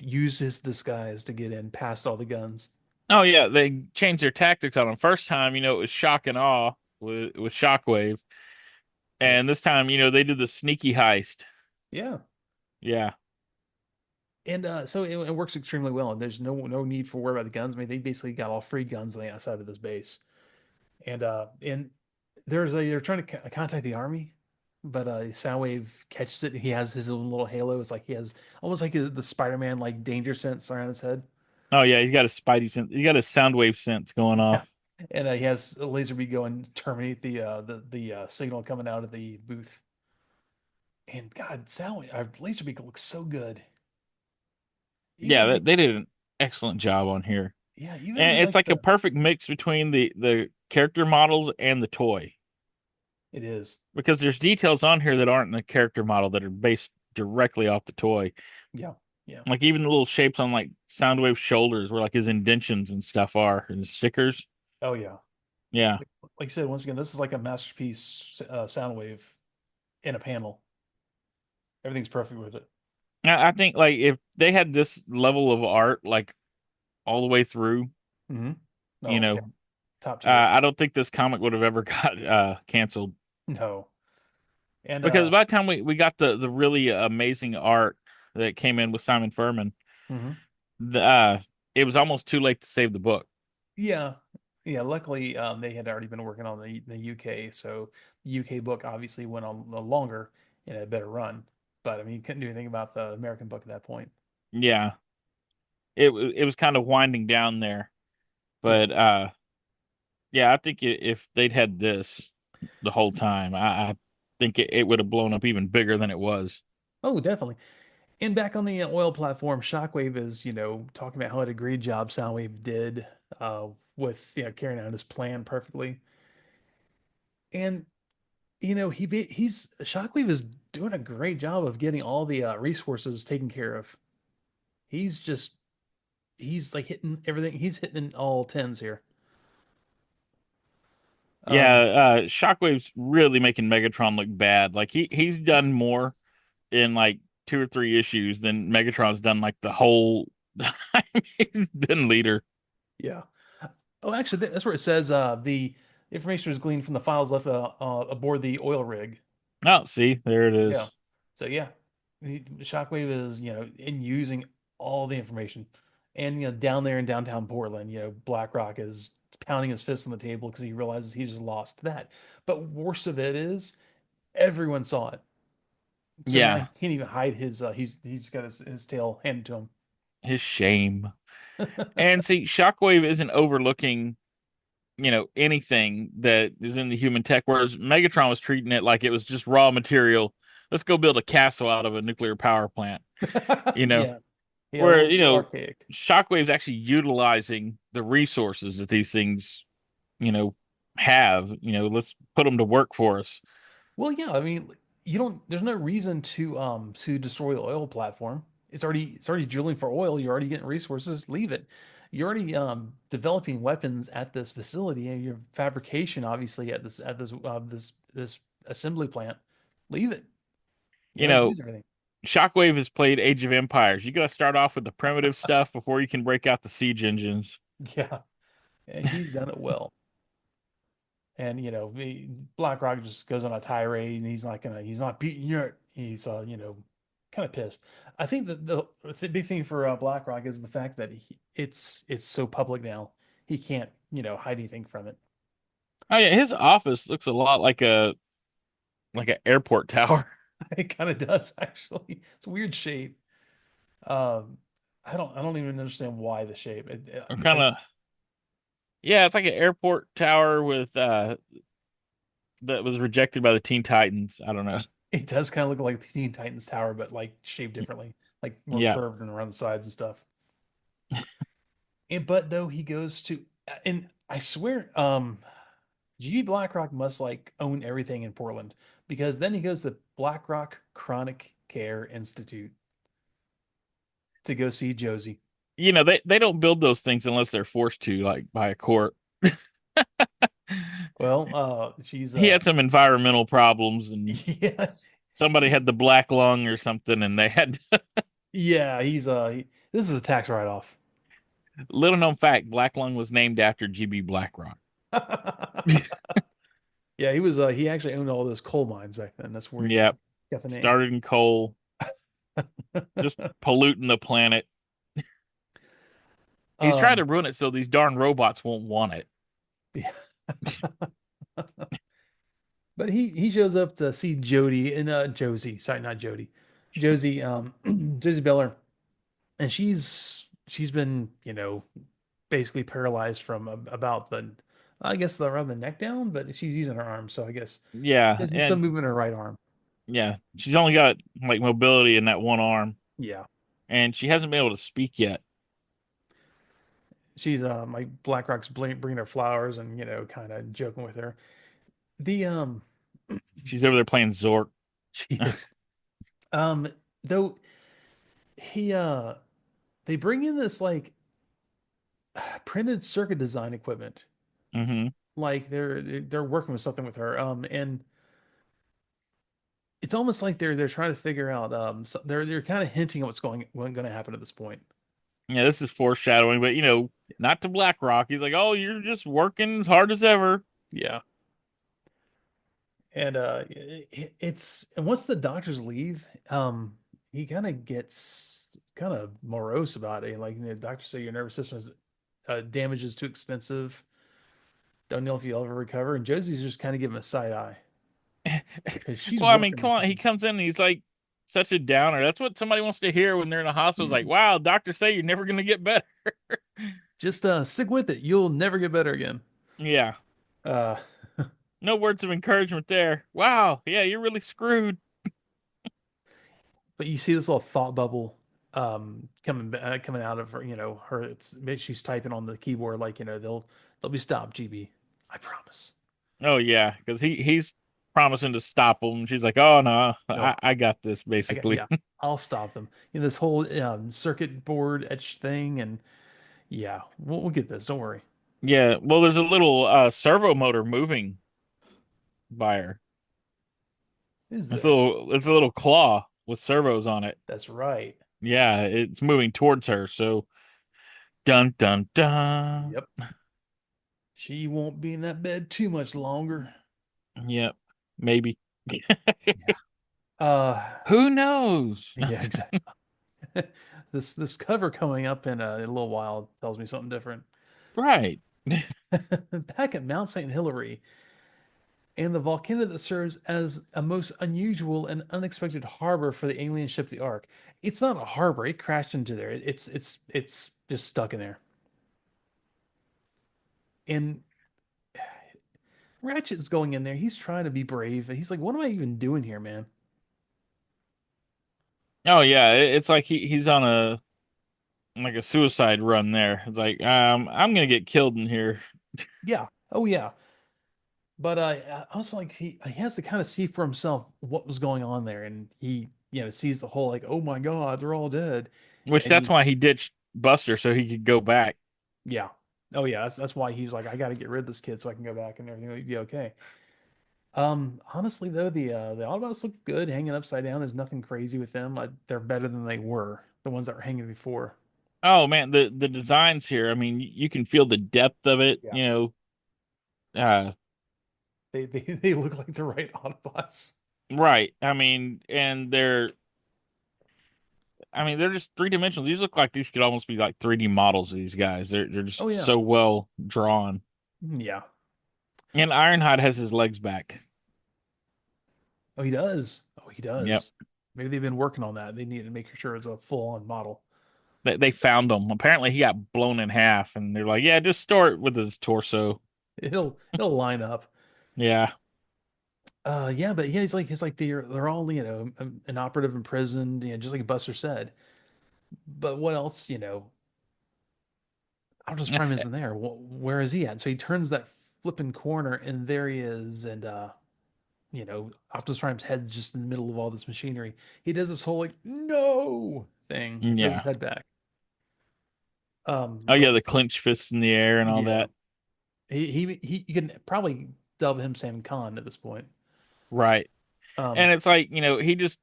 use his disguise to get in past all the guns. Oh yeah, they changed their tactics on them. First time, it was shock and awe with Shockwave, Yeah. and this time, they did the sneaky heist. Yeah. Yeah, And so it works extremely well, and there's no need for worry about the guns. I mean, they basically got all free guns on the outside of this base, and they're trying to contact the army, but Soundwave catches it. He has his own little halo. It's like he has almost like the Spider-Man like danger sense around his head. oh yeah, he's got a spidey sense. He's got a sound wave sense going Yeah, off. and he has a laser beam go and terminate the signal coming out of the booth. And God, Soundwave, our laser beam looks so good. Yeah, Even the they did an excellent job on here, Yeah, even and it's like like a the perfect mix between the character models and the toy, it is. because there's details on here that aren't in the character model that are based directly off the toy. Yeah, yeah. Like even the little shapes on like Soundwave's shoulders, where like his indentions and stuff are, and his stickers. Oh yeah. Yeah, Like I said, once again, this is like a masterpiece Soundwave in a panel. Everything's perfect with it. I think like if they had this level of art like all the way through, Hmm. you Oh yeah, know, top tier. I don't think this comic would have ever got canceled. No, and Because by the time we got the really amazing art that came in with Simon Furman, mhm. the it was almost too late to save the book. Yeah, yeah. Luckily, they had already been working on the UK, so the UK book obviously went on longer and had a better run. But I mean, you couldn't do anything about the American book at that point. Yeah, it was kind of winding down there, Yeah. but yeah, I think if they'd had this the whole time, I think it would have blown up even bigger than it was. Oh, definitely. And back on the oil platform, Shockwave is, talking about how what a great job Soundwave did with, carrying out his plan perfectly. And, he's Shockwave is doing a great job of getting all the resources taken care of. He's just, he's like hitting everything. He's hitting in all tens here. Yeah, Um, Shockwave's really making Megatron look bad. Like he's done more in like two or three issues than Megatron's done like the whole time he's been leader. yeah. Oh, actually, that's where it says the information was gleaned from the files left aboard the oil rig. Oh, see, there it Yeah. is. So yeah, Shockwave is in using all the information, and down there in downtown Portland, BlackRock is pounding his fist on the table because he realizes he just lost that. But worst of it is everyone saw it, so now he Yeah, can't even hide his. He's got his tail handed to his shame. him. And see, Shockwave isn't overlooking, anything that is in the human tech, whereas Megatron was treating it like it was just raw material. Let's go build a castle out of a nuclear power plant, you know, Yeah, yeah, a where, little archaic. Shockwave's actually utilizing the resources that these things, you know, have, let's put them to work for us. Well, yeah, I mean, you don't. There's no reason to destroy the oil platform. It's already drilling for oil. You're already getting resources. Leave it. You're already developing weapons at this facility, and your fabrication obviously at this assembly plant. Leave it. You You already know, use everything. Shockwave has played Age of Empires. You got to start off with the primitive stuff before you can break out the siege engines. Yeah, and he's done it well. And BlackRock just goes on a tirade, and he's not beaten yet. He's kind of pissed. I think that the big thing for BlackRock is the fact that it's so public now. He can't hide anything from it. Oh yeah, his office looks a lot like an airport tower. It kind of does actually. It's a weird shape. Um, I don't even understand why the shape. Or kind of, yeah, it's like an airport tower with that was rejected by the Teen Titans. I don't know. it does kind of look like the Teen Titans Tower, but like shaped differently, like more Yeah. curved and around the sides and stuff. But though he goes to, and I swear, GB Blackrock must like own everything in Portland because then he goes to Blackrock Chronic Care Institute to go see Josie. They don't build those things unless they're forced to, like by a court. Well, she's He had some environmental problems, and yeah, somebody had the black lung or something, and they had yeah, this is a tax write-off. little known fact, black lung was named after GB Blackrock. Yeah, he actually owned all those coal mines back then. That's where he Yep. got the name. Started in coal, just polluting the planet. He's trying to Um, ruin it so these darn robots won't want it. yeah. But he shows up to see Jody and Josie, sorry, not Jody. Josie, Josie Beller, and she's been, basically paralyzed from about the I guess around the neck down, but she's using her arm, so I guess Yeah, there's some and movement in her right arm. yeah, she's only got like mobility in that one arm, Yeah. and she hasn't been able to speak yet. She's like BlackRock's bringing her flowers and kind of joking with her. The She's over there playing Zork. she is um though he they bring in this like printed circuit design equipment. Hmm. Like they're working with something with her. And it's almost like they're trying to figure out so they're kind of hinting at what's going to happen at this point. Yeah, this is foreshadowing, but not to BlackRock. He's like, "Oh, you're just working as hard as ever." Yeah. And it's and once the doctors leave, he kind of gets kind of morose about it. Like the doctors say your nervous system is damage is too extensive. Don't know if you'll ever recover. And Josie's just kind of giving him a side eye because she's Well, I mean, working come on on. He something. comes in and he's like such a downer. That's what somebody wants to hear when they're in the hospital. It's like, wow, doctors say you're never going to get better. Just stick with it. You'll never get better again. Yeah. Uh, No words of encouragement there. Wow. Yeah, you're really screwed. but you see this little thought bubble coming out of her. Her. It's maybe she's typing on the keyboard like they'll be stopped. GB, I promise. Oh, yeah. Because he's promising to stop him. She's like, oh, no, No, I got this, yeah, basically. I'll stop them. This whole circuit board etch thing, and yeah, we'll get this. Don't worry. Yeah. Well, there's a little servo motor moving by her. Is It's there? it's a little claw with servos on it. That's right. Yeah, it's moving towards her. So dun dun dun. Yep. She won't be in that bed too much longer. Yep. Maybe. Uh, Who knows? yeah, exactly. This cover coming up in a little while tells me something different. Right. Back at Mount St. Hilary, and the volcano that serves as a most unusual and unexpected harbor for the alien ship, the Ark. It's not a harbor; it crashed into there. It's just stuck in there. And Ratchet's going in there. He's trying to be brave. He's like, "What am I even doing here, man?" Oh yeah, it's like he's on a like a suicide run there. It's like I'm gonna get killed in here. Yeah. Oh yeah. But also like he has to kind of see for himself what was going on there, and he sees the whole like, oh my God, they're all dead, Which and that's he's why he ditched Buster so he could go back. yeah, oh yeah, that's why he's like, I got to get rid of this kid so I can go back and everything will be okay. Honestly though, the Autobots look good hanging upside down. There's nothing crazy with them. They're better than they were, the ones that were hanging before. Oh man, the designs here. I mean, you can feel the depth of it. Yeah, Uh, they look like the right Autobots. right. I mean, they're just three dimensional. These look like these could almost be like 3D models of these guys. They're just Oh yeah, so well drawn. yeah. And Ironhide has his legs back. Oh, he does. Oh, he Yep. does. Maybe they've been working on that. They need to make sure it's a full-on model. They found him. Apparently he got blown in half and they're like, "Yeah, just store it with his torso." It'll line up. Yeah. Yeah, but yeah, he's like they're all an operative imprisoned, just like Buster said. But what else? Optimus Prime isn't there. Where is he at? So he turns that flipping corner, and there he is, and Optimus Prime's head's just in the middle of all this machinery. He does this whole like no thing and throws his Yeah. head back. Oh But yeah, the clinch fists in the air and all yeah, that. he you can probably dub him Sam Khan at this point. Right. Um, And it's like, he just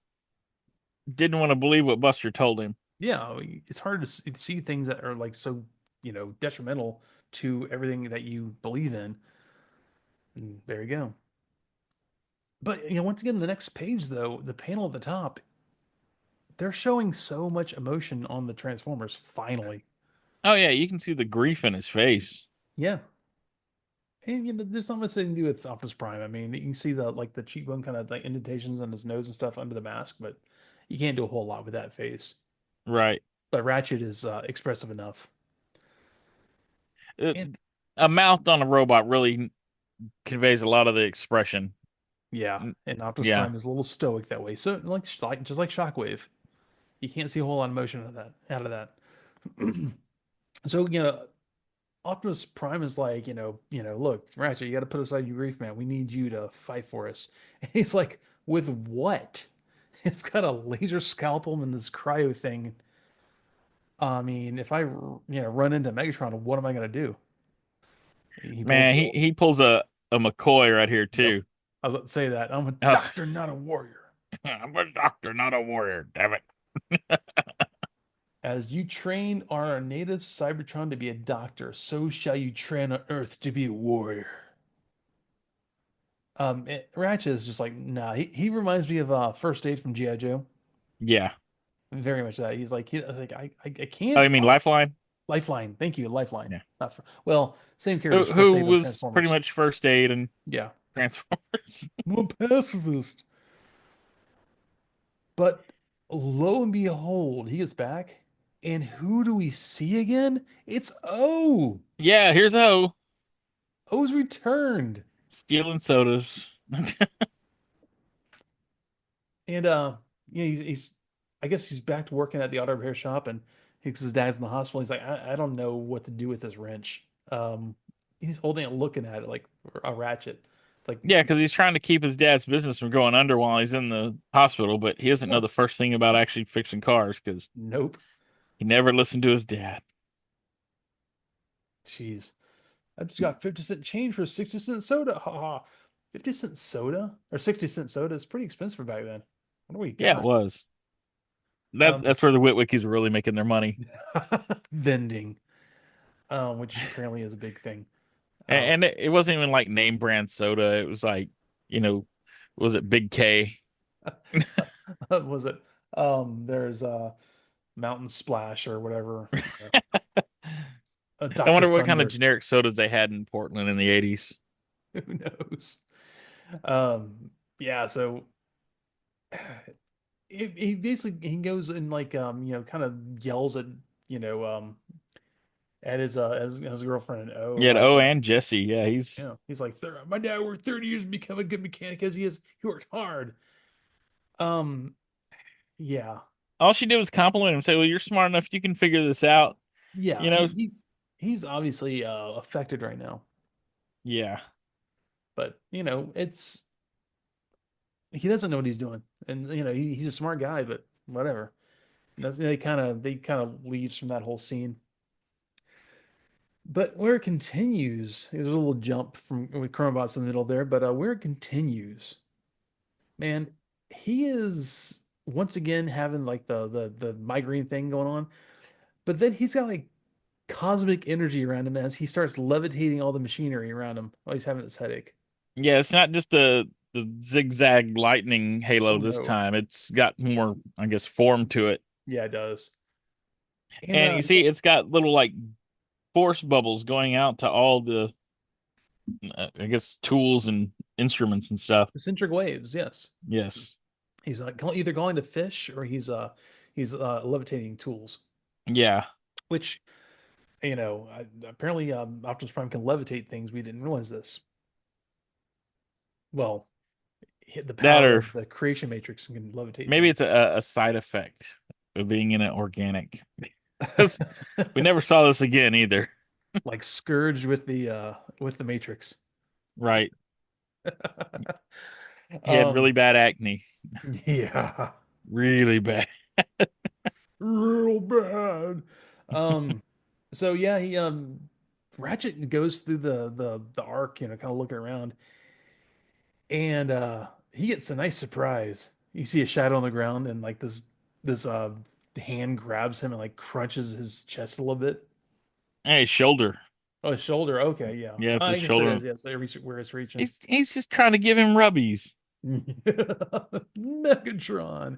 didn't want to believe what Buster told him. yeah, it's hard to see things that are like so detrimental to everything that you believe in. And there you go. But once again, the next page though, the panel at the top, they're showing so much emotion on the Transformers. Finally, Oh yeah, you can see the grief in his face. yeah. And there's not much they can do with Optimus Prime. I mean, you can see the cheekbone kind of like indentations on his nose and stuff under the mask, but you can't do a whole lot with that face. Right. But Ratchet is expressive enough. Uh, And a mouth on a robot really conveys a lot of the expression. yeah, and Optimus Yeah. Prime is a little stoic that way. So like just like Shockwave, you can't see a whole lot of motion out of that. So Optimus Prime is like, look, Ratchet, you got to put aside your grief, man. We need you to fight for us. And he's like, with what? I've got a laser scalpel and this cryo thing. I mean, if I, run into Megatron, what am I gonna do? He pulls Man, the he old, he pulls a McCoy right here yep. too. I was about to say that. I'm a Oh, doctor, not a warrior. I'm a doctor, not a warrior, damn it. As you train our native Cybertron to be a doctor, so shall you train on Earth to be a warrior. Ratchet is just like, nah. He reminds me of First Aid from G.I. Joe. Yeah. Very much that. I was like, I Oh, can't you mean fight. Lifeline? Lifeline. Thank you, Lifeline. Yeah. Not for, well, same character Who as First who Aid on was pretty Transformers. much first aid and Yeah. Transformers. I'm a pacifist. But lo and behold, he gets back. And who do we see again? It's O. Yeah, here's O. O's returned. Stealing sodas. And he's I guess he's back to working at the auto repair shop and his dad's in the hospital. He's like, I don't know what to do with this wrench. He's holding it, looking at it like a ratchet. It's like, Yeah, because he's trying to keep his dad's business from going under while he's in the hospital, but he doesn't know yeah, the first thing about actually fixing cars because nope. he never listened to his dad. Jeez. I just got 50-cent change for a 60-cent soda. Ha ha. 50-cent soda or 60-cent soda is pretty expensive back then. What do we Yeah, it got? was. That Um, that's where the Witwickies are really making their money. vending, which apparently is a big thing. Um, And it wasn't even like name brand soda. It was like, you know, was it Big K? was it? There's Mountain Splash or whatever. I Dr. wonder what kind of Thunder. generic sodas they had in Portland in the 80s. Who knows? Yeah, so he basically he goes and like kind of yells at his girlfriend and oh Yeah, like oh, and Jesse. Yeah, he's he's like my dad worked 30 years to become a good mechanic as he worked hard. Um yeah. all she did was compliment him, say, "Well, you're smart enough, you can figure this out." Yeah, You know? he's obviously affected right now. Yeah. But it's he doesn't know what he's doing. And he's a smart guy, but whatever. And they kind of leaves from that whole scene. But where it continues, there's a little jump from with Chronobots in the middle there, but where it continues, man, he is once again having like the migraine thing going on, but then he's got like cosmic energy around him as he starts levitating all the machinery around him while he's having this headache. Yeah, it's not just the zigzag lightning halo Oh this no. time. It's got more, I guess, form to it. Yeah, it does. And And you see, it's got little like force bubbles going out to all the, I guess, tools and instruments and stuff. eccentric waves, yes. Yes. He's either going to fish or he's levitating tools, Yeah. which apparently Optimus Prime can levitate things. We didn't realize this. Well, the That power or of the creation matrix can levitate maybe things. it's a side effect of being in it organic. 'Cause we never saw this again either. Like Scourge with the matrix. Right. He had Um, really bad acne. yeah, Really bad. real bad. Um, so yeah, he Ratchet goes through the arc, kind of looking around, and he gets a nice surprise. You see a shadow on the ground, and like this hand grabs him and like crunches his chest a little bit. Hey, shoulder. Oh, his shoulder. Okay, yeah. Yeah, it's his I guess it shoulder. is. Yes, I reach where it's reaching. He's just trying to give him rubbies. Megatron.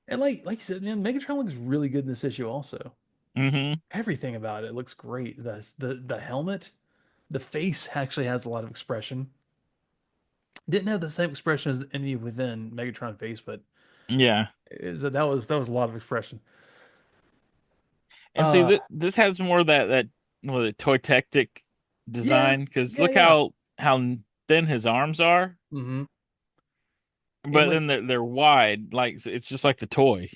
And like you said, man, Megatron looks really good in this issue also. Hmm. Everything about it looks great. The helmet, the face actually has a lot of expression. Didn't have the same expression as any within Megatron face, but Yeah. that was a lot of expression. And see, Uh this has more of that what is it, toy-tectic yeah, design. Because yeah, look yeah. how thin his arms are, Hmm. And but like then they're wide. Like it's just like the toy.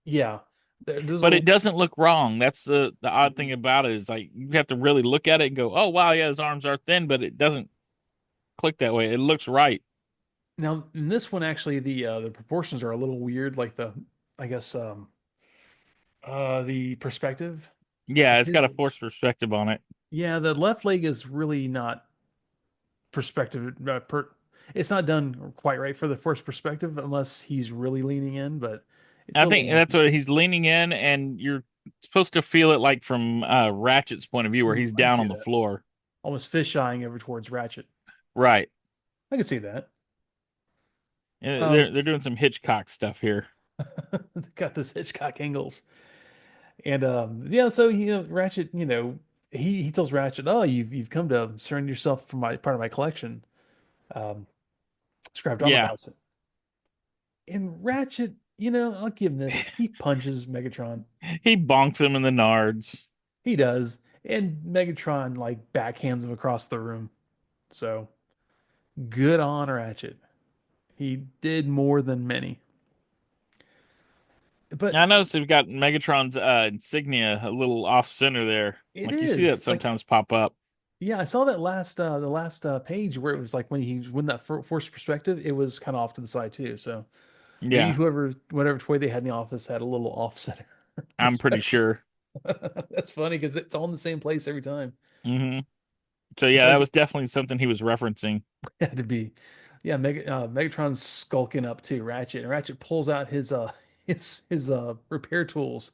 yeah, there's But a it doesn't look wrong. That's the odd thing about it is like you have to really look at it and go, oh wow, yeah, his arms are thin, but it doesn't click that way. It looks right. now in this one actually the proportions are a little weird, like I guess the perspective. Yeah, Like it's got his a forced perspective on it. Yeah, the left leg is really not perspective. It's not done quite right for the first perspective unless he's really leaning in, but it's I a little think that's wonky. what he's leaning in, and you're supposed to feel it like from Ratchet's point of view, where he's I can down see on the that. floor. Almost fish-eyeing over towards Ratchet. Right. I can see that. They're Um, they're doing some Hitchcock stuff here. got this Hitchcock angles, and yeah. So Ratchet, he tells Ratchet, "Oh, you've come to surrender yourself for my part of my collection, um, scrap Yeah. Dinobots." And Ratchet, I'll give him this. He punches Megatron. He bonks him in the nards. He does. And Megatron like backhands him across the room. So good on Ratchet. He did more than many. But I noticed they've got Megatron's insignia a little off center there. it Like you see that is like, sometimes pop up. yeah, I saw that the last page where it was like when that forced perspective, it was kind of off to the side too. So maybe Yeah, whatever toy they had in the office had a little off center I'm pretty perspective. sure. That's funny because it's all in the same place every time. Hmm. So It's yeah, that hard was definitely something he was referencing. had to be. Yeah, Megatron's skulking up to Ratchet, and Ratchet pulls out his repair tools,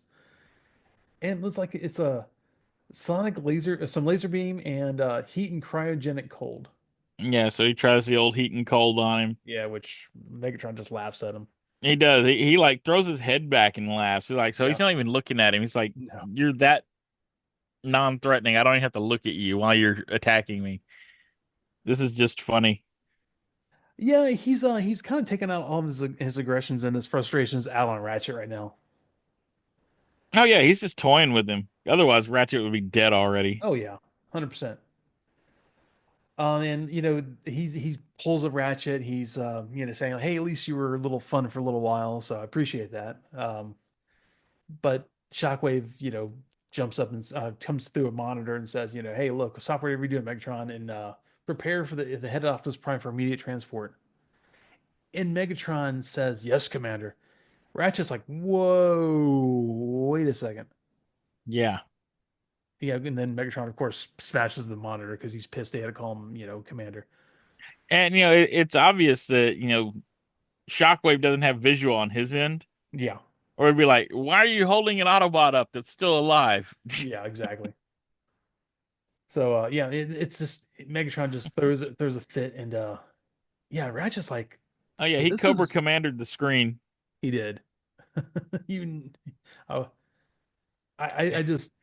and it looks like it's a sonic laser, some laser beam, and heat and cryogenic cold. Yeah, so he tries the old heat and cold on him. Yeah, which Megatron just laughs at him. He does. He like throws his head back and laughs. He's like, so Yeah, he's not even looking at him. He's like, no. you're that non-threatening. I don't even have to look at you while you're attacking me. This is just funny. Yeah, he's kind of taking out all of his aggressions and his frustrations out on Ratchet right now. Oh yeah, he's just toying with him. Otherwise, Ratchet would be dead already. Oh yeah, 100%. And he pulls a Ratchet. He's saying, "Hey, at least you were a little fun for a little while, so I appreciate that." But Shockwave, jumps up and comes through a monitor and says, "Hey, look, stop whatever you're doing, Megatron, and prepare for the head office prime for immediate transport." And Megatron says, "Yes, Commander." Ratchet's like, "Whoa, wait a second." Yeah. Yeah, and then Megatron, of course, smashes the monitor because he's pissed they had to call him, Commander. And it's obvious that, Shockwave doesn't have visual on his end. Yeah, Or it'd be like, why are you holding an Autobot up that's still alive? yeah, exactly. So yeah, it's just Megatron just throws a fit, and yeah, Ratchet's like, Oh yeah, so he this Cobra is Commandered the screen. he did. You, oh, I just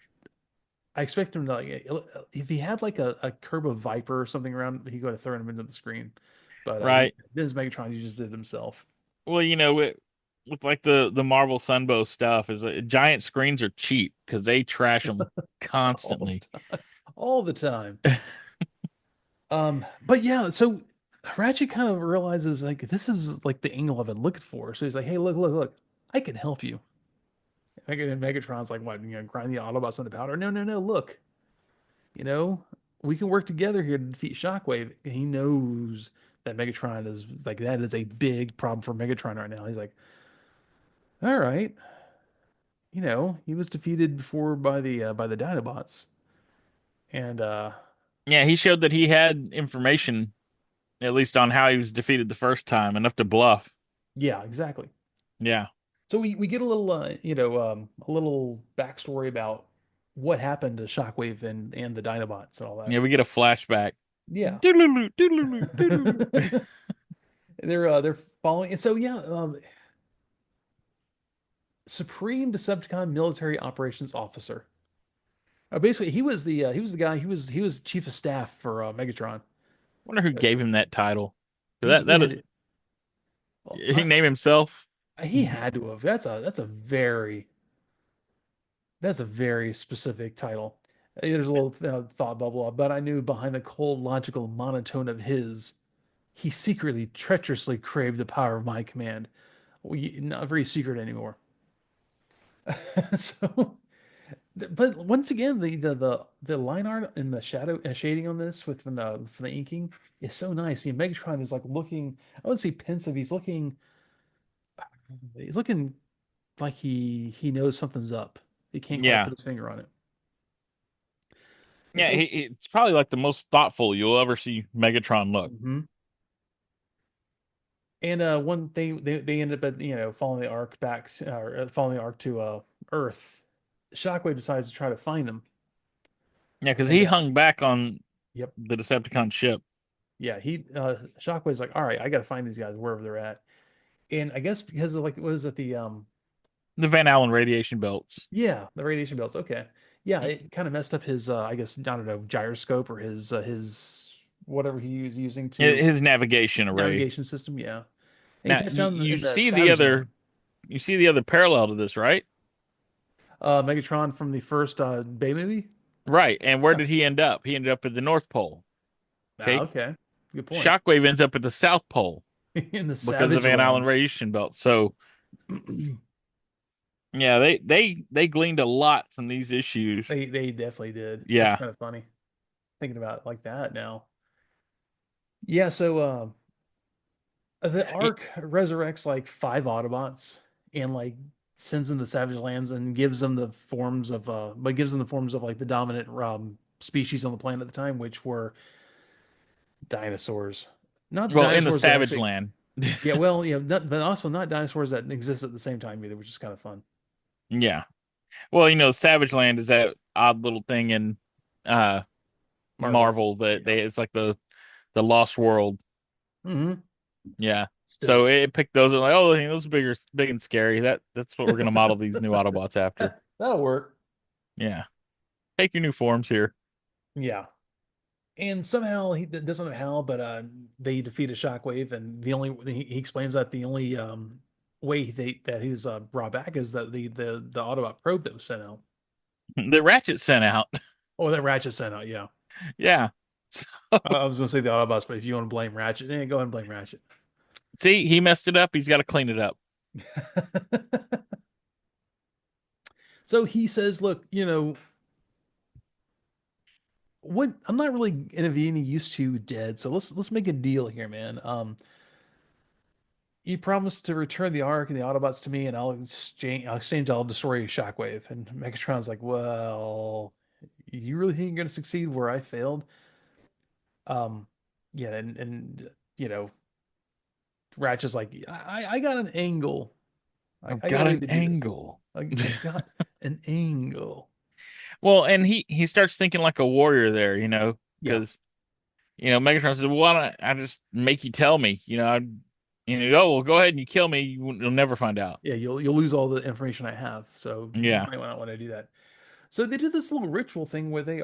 I expect him to like if he had like a curb of Viper or something around, he could have thrown him into the screen. But Right. this Megatron, he just did it himself. Well, with like the Marvel Sunbow stuff, is giant screens are cheap because they trash them All constantly. the time. All the time. But yeah, so Ratchet kind of realizes like this is like the angle I've been looking for. So he's like, "Hey, look, look, look, I can help you." And Megatron's like, "What? Grind the Autobots into powder?" No, no, no. Look, you know. we can work together here to defeat Shockwave. And he knows that Megatron is like that is a big problem for Megatron right now. He's like, all right, he was defeated before by the Dinobots, and Yeah, he showed that he had information, at least on how he was defeated the first time, enough to bluff. yeah, exactly. Yeah. So we get a little a little backstory about what happened to Shockwave and the Dinobots and all that. Yeah, we get a flashback. Yeah. Doodaloo, doodaloo, doodaloo. They're following, and so yeah, Supreme Decepticon Military Operations Officer. Basically, he was the guy he was chief of staff for Megatron. Wonder who gave him that title. He That had well, he named himself. he had to have. That's a very specific title. There's a little thought bubble, but I knew behind the cold, logical monotone of his, he secretly, treacherously craved the power of my command. Not very secret anymore. So, but once again, the line art and the shadow shading on this with from the inking is so nice. Megatron is like looking, I wouldn't say pensive. He's looking like he knows something's up. He can't quite Yeah. put his finger on it. And Yeah, so, it's probably like the most thoughtful you'll ever see Megatron look. mhm. And one thing they end up at following the arc back or following the arc to Earth. Shockwave decides to try to find them. Yeah, because And he hung back on yep, the Decepticon ship. yeah, he Shockwave's like, all right, I got to find these guys wherever they're at. And I guess because of like what is it The Van Allen radiation belts. yeah, the radiation belts. Okay, yeah, it kind of messed up his I guess I don't know, gyroscope or his whatever he was using to His navigation array. navigation system. Yeah, and he Now touched down you in the see the Savage other Land. parallel to this, right? Megatron from the first Bay movie. Right. And where Yeah. did he end up? He ended up at the North Pole. Ah, Okay. okay. Good point. Shockwave ends up at the South Pole In the because of the Savage Van Allen Land. radiation belt. So yeah, they gleaned a lot from these issues. They definitely did. That's Yeah. kind of funny thinking about it like that now. Yeah, so the Y- Ark resurrects like five Autobots and like sends them to Savage Lands and gives them the forms of but gives them the forms of like the dominant species on the planet at the time, which were dinosaurs. Not Well, in the dinosaurs that Savage actually Land. yeah, well, yeah, but also not dinosaurs that exist at the same time either, which is kind of fun. Yeah. Well, Savage Land is that odd little thing in uh Marvel. Marvel that Yeah. they it's like the Lost World. Hmm. Yeah. Still. So it picked those and like, oh, those bigger, big and scary. That's what we're gonna model these new Autobots after. That'll work. Yeah. Take your new forms here. Yeah. And somehow he doesn't know how, but they defeat a Shockwave, and the only he explains that the only way that he's brought back is that the Autobot probe that was sent out, The Ratchet sent out. or that Ratchet sent out. Yeah, Yeah. I was gonna say the Autobots, but if you want to blame Ratchet, go ahead and blame Ratchet. See, he messed it up. He's got to clean it up. So he says, "Look, what? I'm not really gonna be any use to you dead. So let's make a deal here, man. You promised to return the Ark and the Autobots to me, and I'll destroy Shockwave." And Megatron's like, "Well, you really think you're gonna succeed where I failed?" Um, yeah, and Ratchet's like, I got an angle. I've I got a got way an to do this. angle. I got an angle. Well, and he starts thinking like a warrior there, Yeah, because Megatron says, "Well, why don't I just make you tell me?" Oh, well, go ahead and you kill me. You'll never find out. yeah, you'll lose all the information I have, so you Yeah. might not want to do that. So they did this little ritual thing where they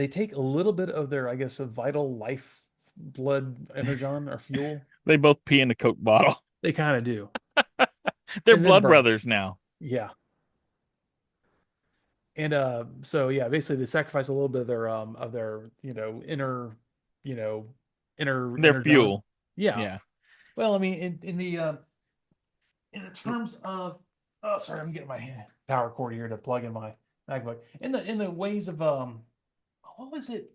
take a little bit of their, I guess, a vital life blood energon or fuel. They both pee in a Coke bottle. They kind of do, They're and then blood burn. brothers now. Yeah. And so yeah, basically they sacrifice a little bit of their, you know, inner They're energon. fuel. Yeah. Yeah. Well, I mean, in the terms of oh, sorry, I'm getting my power cord here to plug in my MacBook. In the ways of what was it?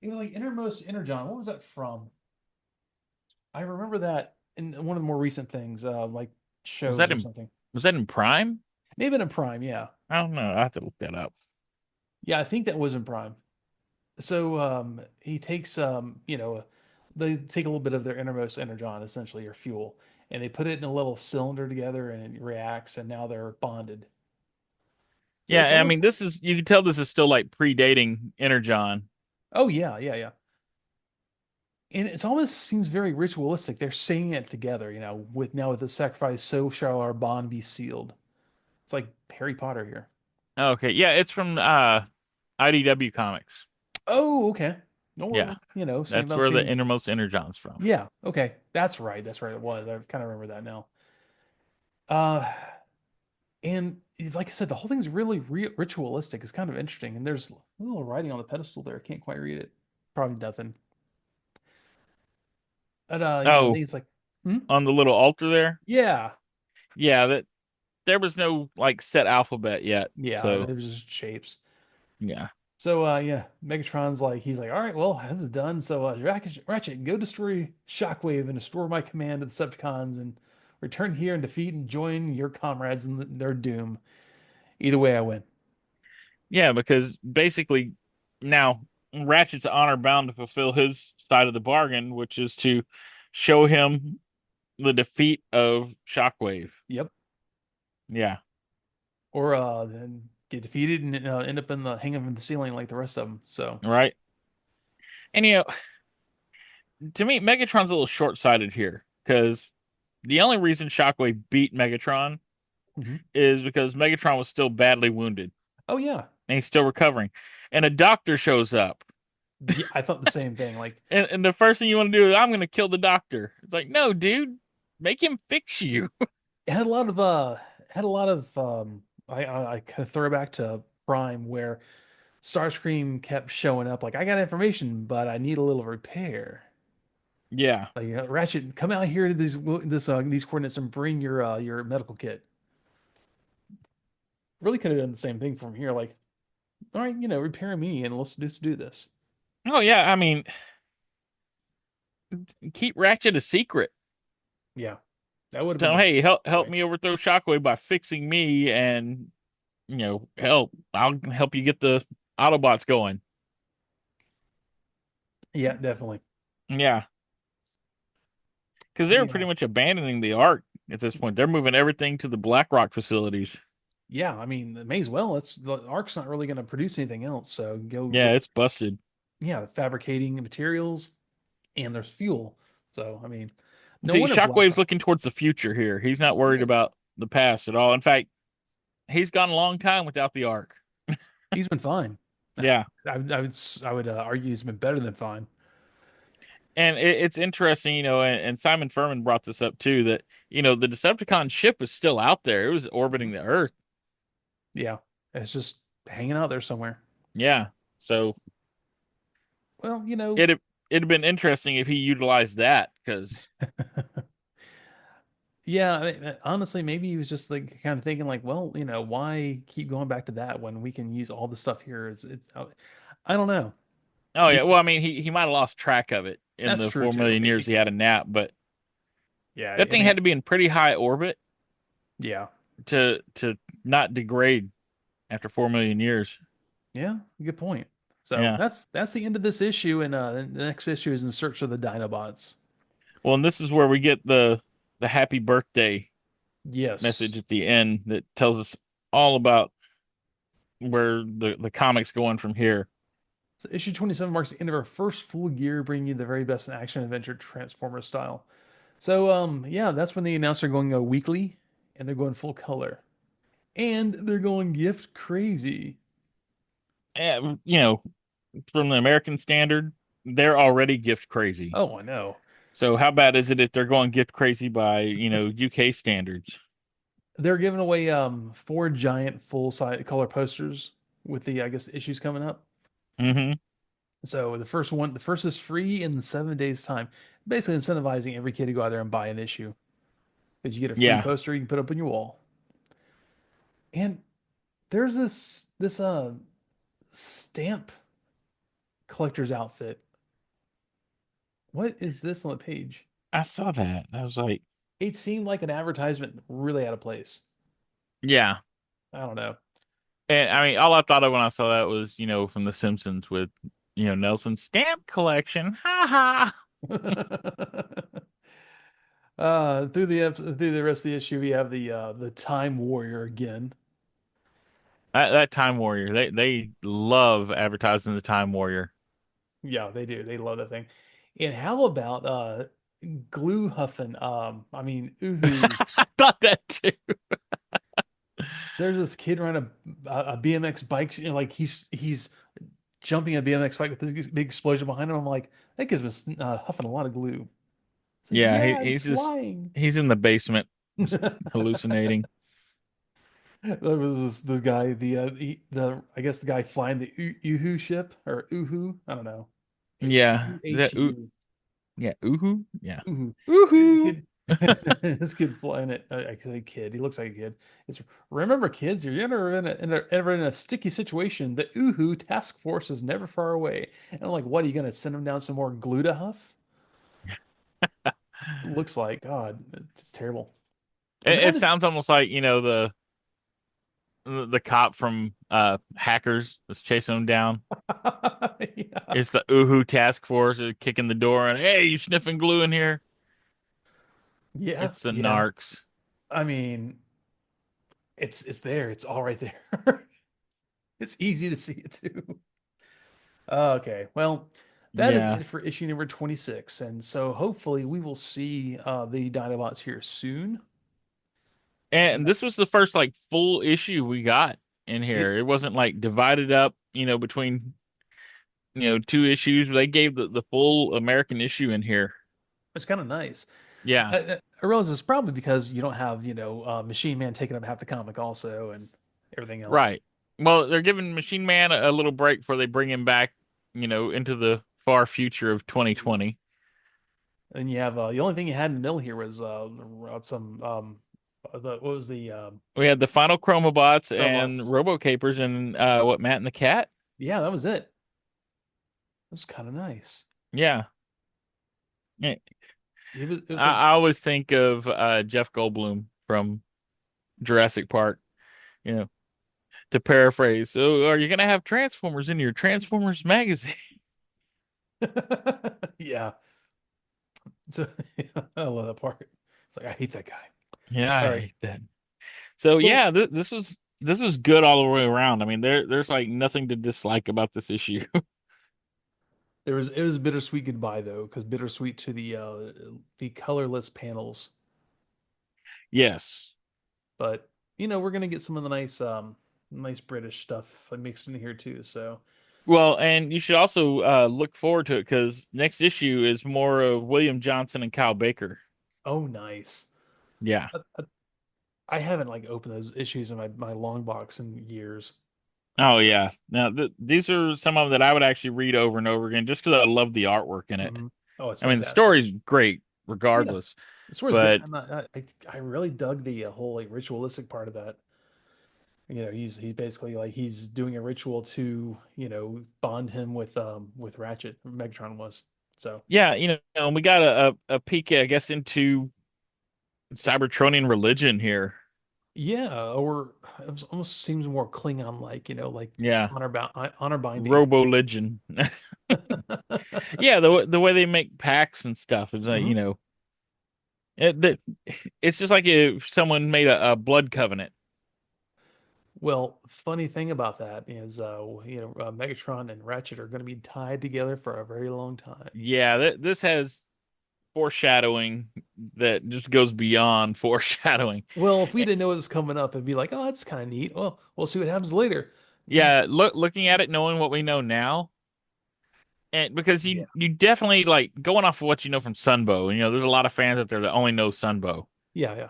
It was like Innermost Energon. What was that from? I remember that in one of the more recent things, like Was shows that or in something. was that in Prime? Maybe in Prime, yeah. I don't know. I have to look that up. Yeah, I think that was in Prime. So he takes they take a little bit of their innermost energon, essentially, or fuel, and they put it in a little cylinder together and it reacts, and now they're bonded. So it's Yeah, I mean almost, this is you can tell this is still like predating Energon. oh yeah, yeah, yeah. And it's almost seems very ritualistic. They're saying it together, with now with the sacrifice, so shall our bond be sealed. It's like Harry Potter here. Okay, yeah, it's from IDW Comics. Oh, okay. No, Yeah, well, same that's about where the same. innermost Energon's from. Yeah, okay. That's right. That's right. It was. I kind of remember that now. Uh, And like I said, the whole thing's really ritualistic. It's kind of interesting. And there's a little writing on the pedestal there. I can't quite read it. Probably nothing. But I Oh, think it's like, hmm? on the little altar there. Yeah. Yeah, that there was no like set alphabet yet. Yeah. It So was just shapes. yeah, So yeah, Megatron's like, he's like, all right, well, this is done. So Ratchet, go destroy Shockwave and restore my command of the Decepticons and return here and defeat and join your comrades in their doom. Either way, I win. yeah, because basically now Ratchet's honor bound to fulfill his side of the bargain, which is to show him the defeat of Shockwave. Yep. Yeah, Or then get defeated and end up in the hang from the ceiling like the rest of them. So, right. And to me, Megatron's a little short-sighted here because the only reason Shockwave beat Megatron mhm. is because Megatron was still badly wounded Oh yeah, and he's still recovering. And a doctor shows up. yeah. I thought the same thing. Like, And the first thing you want to do is, I'm going to kill the doctor. It's like, no, dude, make him fix you. it had a lot of I could throw back to Prime where Starscream kept showing up. Like, I got information, but I need a little repair. Yeah. Like, Ratchet, come out here to these coordinates and bring your medical kit. Really could have done the same thing from here. Like, all right, repair me and let's just do this. Oh, yeah. I mean, keep Ratchet a secret. Yeah, that would have Tell him, been hey, help right. me overthrow Shockwave by fixing me and, help. I'll help you get the Autobots going. Yeah, definitely. Yeah. Because they were pretty Yeah. much abandoning the Ark at this point. They're moving everything to the BlackRock facilities. Yeah, I mean, it may as well. It's the Ark's not really going to produce anything else, so go. Yeah, it's busted. Yeah, fabricating materials and there's fuel. So I mean, no See, wonder Shockwave's BlackRock. looking towards the future here. He's not He worried is. about the past at all. In fact, he's gone a long time without the Ark. He's been fine. Yeah. I would argue he's been better than fine. And it's interesting, and Simon Furman brought this up too, that, the Decepticon ship is still out there. It was Mhm. orbiting the Earth. Yeah, it's just hanging out there somewhere. Yeah. So Well, it'd have been interesting if he utilized that because, yeah. Honestly, maybe he was just like kind of thinking like, well, why keep going back to that when we can use all the stuff here? I don't know. oh, yeah. Maybe Well, I mean, he might have lost track of it in that's the true 4 too. million years Maybe. he had a nap, but Yeah, that I thing had mean, to be in pretty high orbit yeah. to not degrade after 4 million years. Yeah, good point. So Yeah. that's the end of this issue, and the next issue is In Search of the Dinobots. Well, and this is where we get the happy birthday Yes. message at the end that tells us all about where the comic's going from here. So issue 27 marks the end of our first full year, bringing you the very best in action adventure Transformer style. So yeah, that's when they announced they're going weekly, and they're going full color, and they're going gift crazy. And, from the American standard, they're already gift crazy. Oh, I know. So how bad is it if they're going gift crazy by, UK standards? They're giving away four giant full size color posters with the I guess issues coming up. Hmm. So the first is free in 7 days time, basically incentivizing every kid to go out there and buy an issue because you get a free Yeah. poster you can put up on your wall. And there's this stamp. collector's outfit. What is this on the page? I saw that. I was like, It seemed like an advertisement really out of place. yeah. I don't know. And I mean, all I thought of when I saw that was, from The Simpsons with, Nelson's stamp collection. Ha ha. Through the rest of the issue, we have the Time Warrior again. That Time Warrior. They love advertising the Time Warrior. Yeah, they do. They love that thing. And how about Glue Huffin? I mean, Uhu. I thought that too. There's this kid riding a BMX bike, like he's jumping a BMX bike with this big explosion behind him. I'm like, that kid's been huffing a lot of glue. It's like, Yeah, yeah, I'm he's just flying. he's in the basement just hallucinating. There was this guy, the I guess the guy flying the Uhu ship or Uhu, I don't know. Yeah. That UHU. yeah, oohoo. Yeah. Uhu. Oohoo. Kid, this kid flying it. I say kid. He looks like a kid. It's remember, kids, you're ever in a sticky situation. The Uhu task force is never far away. And I'm like, what are you gonna send him down some more glue to huff? It looks like God. It's terrible. And that It is sounds almost like, the cop from Hackers that's chasing him down. yeah, It's the Oohoo task force kicking the door and hey, you sniffing glue in here? yeah, It's the yeah. narcs. I mean, it's there. It's all right there. It's easy to see it too. Okay, well, that is Yeah. it for issue number 26. And so hopefully we will see the Dinobots here soon. And And this was the first like full issue we got in it here. It wasn't like divided up, between, two issues. They gave the full American issue in here. was kind of nice. Yeah. I realize it's probably because you don't have, Machine Man taking up half the comic also and everything else. Right. Well, they're giving Machine Man a little break before they bring him back, into the far future of 2020. And you have the only thing you had in the middle here was some what was the We had the final Chromobots and robots. Robocapers and what, Matt and the Cat? Yeah, that was it. It was kind of nice. Yeah. Yeah. It was like I always think of Jeff Goldblum from Jurassic Park, you know, to paraphrase. So, are you going to have Transformers in your Transformers magazine? yeah. So I love that part. It's like I hate that guy. Yeah, All I right. hate that. So, Well, yeah, this was good all the way around. I mean, there's like nothing to dislike about this issue. it was a bittersweet goodbye though, because bittersweet to the colorless panels. Yes. But we're gonna get some of the nice British stuff mixed in here too. So Well, and you should also look forward to it because next issue is more of William Johnson and Kyle Baker. oh nice. Yeah. I haven't like opened those issues in my long box in years. Oh yeah. Now these are some of them that I would actually read over and over again just because I love the artwork in it. Oh, it's I mean, the fantastic. story's great Yeah, regardless, the story's good. but I really dug the whole like ritualistic part of that. He's basically like he's doing a ritual to bond him with Ratchet. Megatron was so yeah, and we got a peek, I guess, into Cybertronian religion here. yeah, or almost seems more Klingon like like Yeah, honor binding. Robo-religion. Yeah, the way they make pacts and stuff is like, hmm that it's just like if someone made a blood covenant. Well, funny thing about that is Megatron and Ratchet are going to be tied together for a very long time. Yeah, this has foreshadowing that just goes beyond foreshadowing. Well, if we didn't know it was coming up, it'd be like, oh, that's kind of neat. Well, we'll see what happens later. Yeah, looking at it, knowing what we know now, and because Yeah. you definitely like going off of what you know from Sunbow. There's a lot of fans out there that only know Sunbow. Yeah, yeah.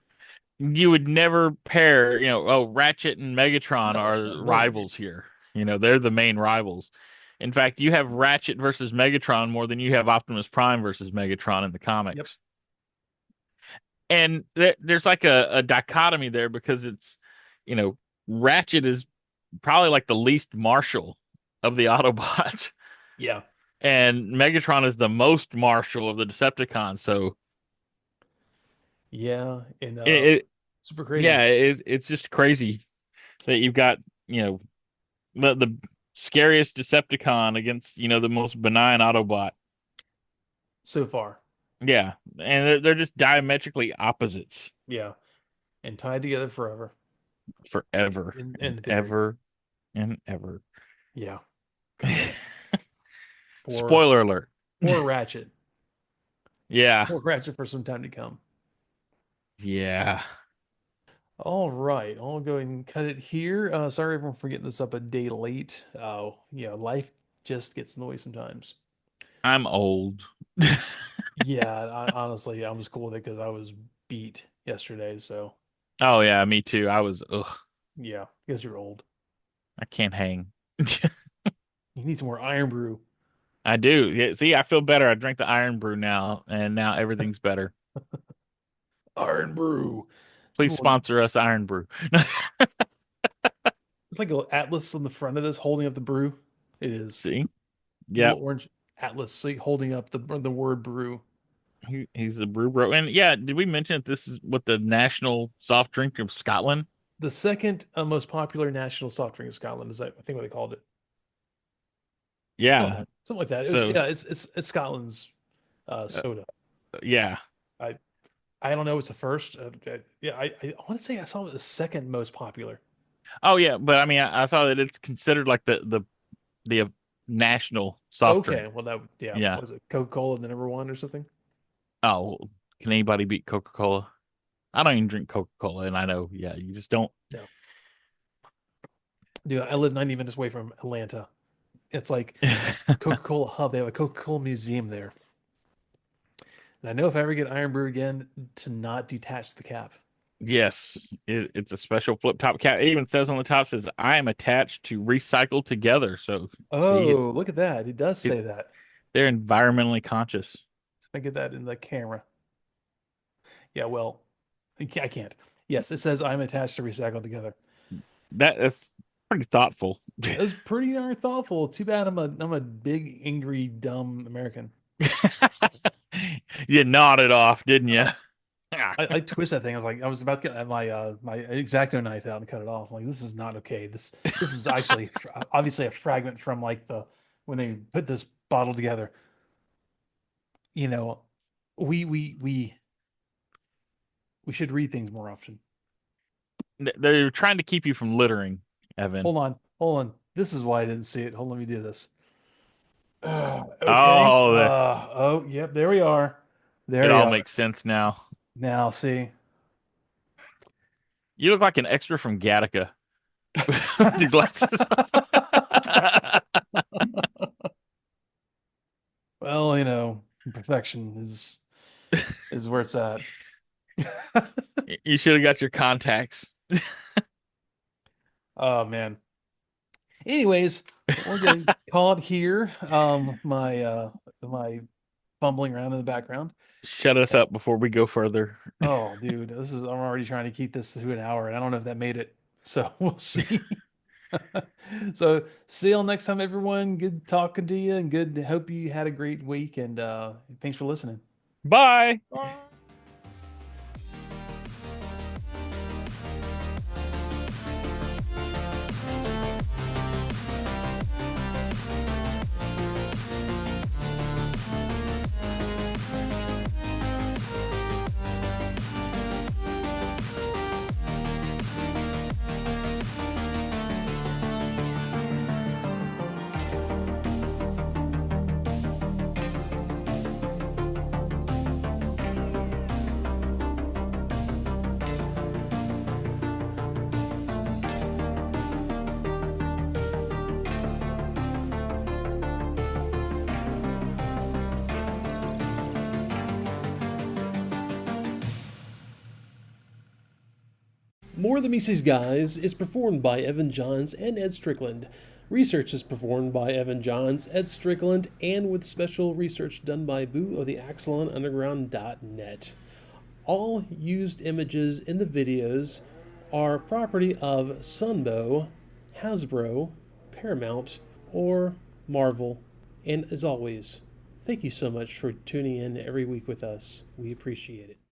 You would never pair, oh, Ratchet and Megatron No, no, are nowhere near. rivals here. They're the main rivals. In fact, you have Ratchet versus Megatron more than you have Optimus Prime versus Megatron in the Yep. comics. And there's like a dichotomy there because it's, you know, Ratchet is probably like the least martial of the Autobots. Yeah. And Megatron is the most martial of the Decepticons. So Yeah. And it, it super yeah, crazy it's just crazy that you've got, you know, the scariest Decepticon against, the most benign Autobot. so far. Yeah, and they're just diametrically opposites Yeah. And tied together forever forever in and theory. ever and ever. Yeah. God. Poor, Spoiler alert. poor Ratchet. Yeah. Poor Ratchet for some time to come. Yeah. All right. I'll go ahead and cut it here. Sorry everyone for getting this up a day late. Life just gets in the way sometimes. I'm old. Yeah, honestly, I was cool with it because I was beat yesterday. So Oh yeah, me too. I was ugh. yeah, because you're old. I can't hang. You need some more Iron Brew. I do. Yeah, see, I feel better. I drank the Iron Brew now, and now everything's better. Iron Brew. Please sponsor us, Iron Brew. It's like a little atlas on the front of this holding up the brew. It is. See? It's a little Yep. orange atlas holding up the word brew. He's the brew bro. And yeah, did we mention that this is what the national soft drink of Scotland? The second most popular national soft drink in Scotland is that I think what they called it. Yeah. Something like that. It was So, yeah, it's Scotland's uh, soda. yeah. I I don't know. It's the first. Yeah, I want to say I saw it the second most popular. Oh yeah, but I mean, I saw that it's considered like the national soft drink. Okay, well that yeah Yeah. was it Coca-Cola the number one or something? Oh, can anybody beat Coca-Cola? I don't even drink Coca-Cola, and I know, yeah, you just don't. No, dude, I live 90 minutes away from Atlanta. It's like Coca-Cola hub. They have a Coca-Cola museum there, and I know if I ever get Iron Brew again, to not detach the cap. Yes, it's a special flip top cap. It even says on the top says I am attached to recycle together. So see Oh, look at that! It does it say that. they're environmentally conscious. I get that in the camera. Yeah, well, I can't. Yes, it says I'm attached to recycle together. That's pretty thoughtful. It was pretty darn thoughtful. Too bad I'm a big, angry, dumb American. You nodded off, didn't you? Uh, I twist that thing. I was about to get my X-Acto knife out and cut it off. I'm like, this is not okay. This is actually obviously a fragment from like the when they put this bottle together. You know, we we we we should read things more often. They're trying to keep you from littering, Evan. Hold on. This is why I didn't see it. Hold on, let me do this. Okay. Oh, Oh, yep. There we are. There it we all are. makes sense now. Now, see. You look like an extra from Gattaca with your glasses. Well, perfection is where it's at. You should have got your contacts. Oh man. Anyways, we're gonna call it here. My fumbling around in the background. Shut us up before we go further. Oh, dude, I'm already trying to keep this to an hour, and I don't know if that made it. So we'll see. So see y'all next time, everyone. Good talking to you, and good. Hope you had a great week, and thanks for listening. Bye. More the Mises Guys is performed by Evan Johns and Ed Strickland. Research is performed by Evan Johns, Ed Strickland, and with special research done by Boo of the AxelonUnderground.net. All used images in the videos are property of Sunbow, Hasbro, Paramount, or Marvel And as always, thank you so much for tuning in every week with us. We appreciate it.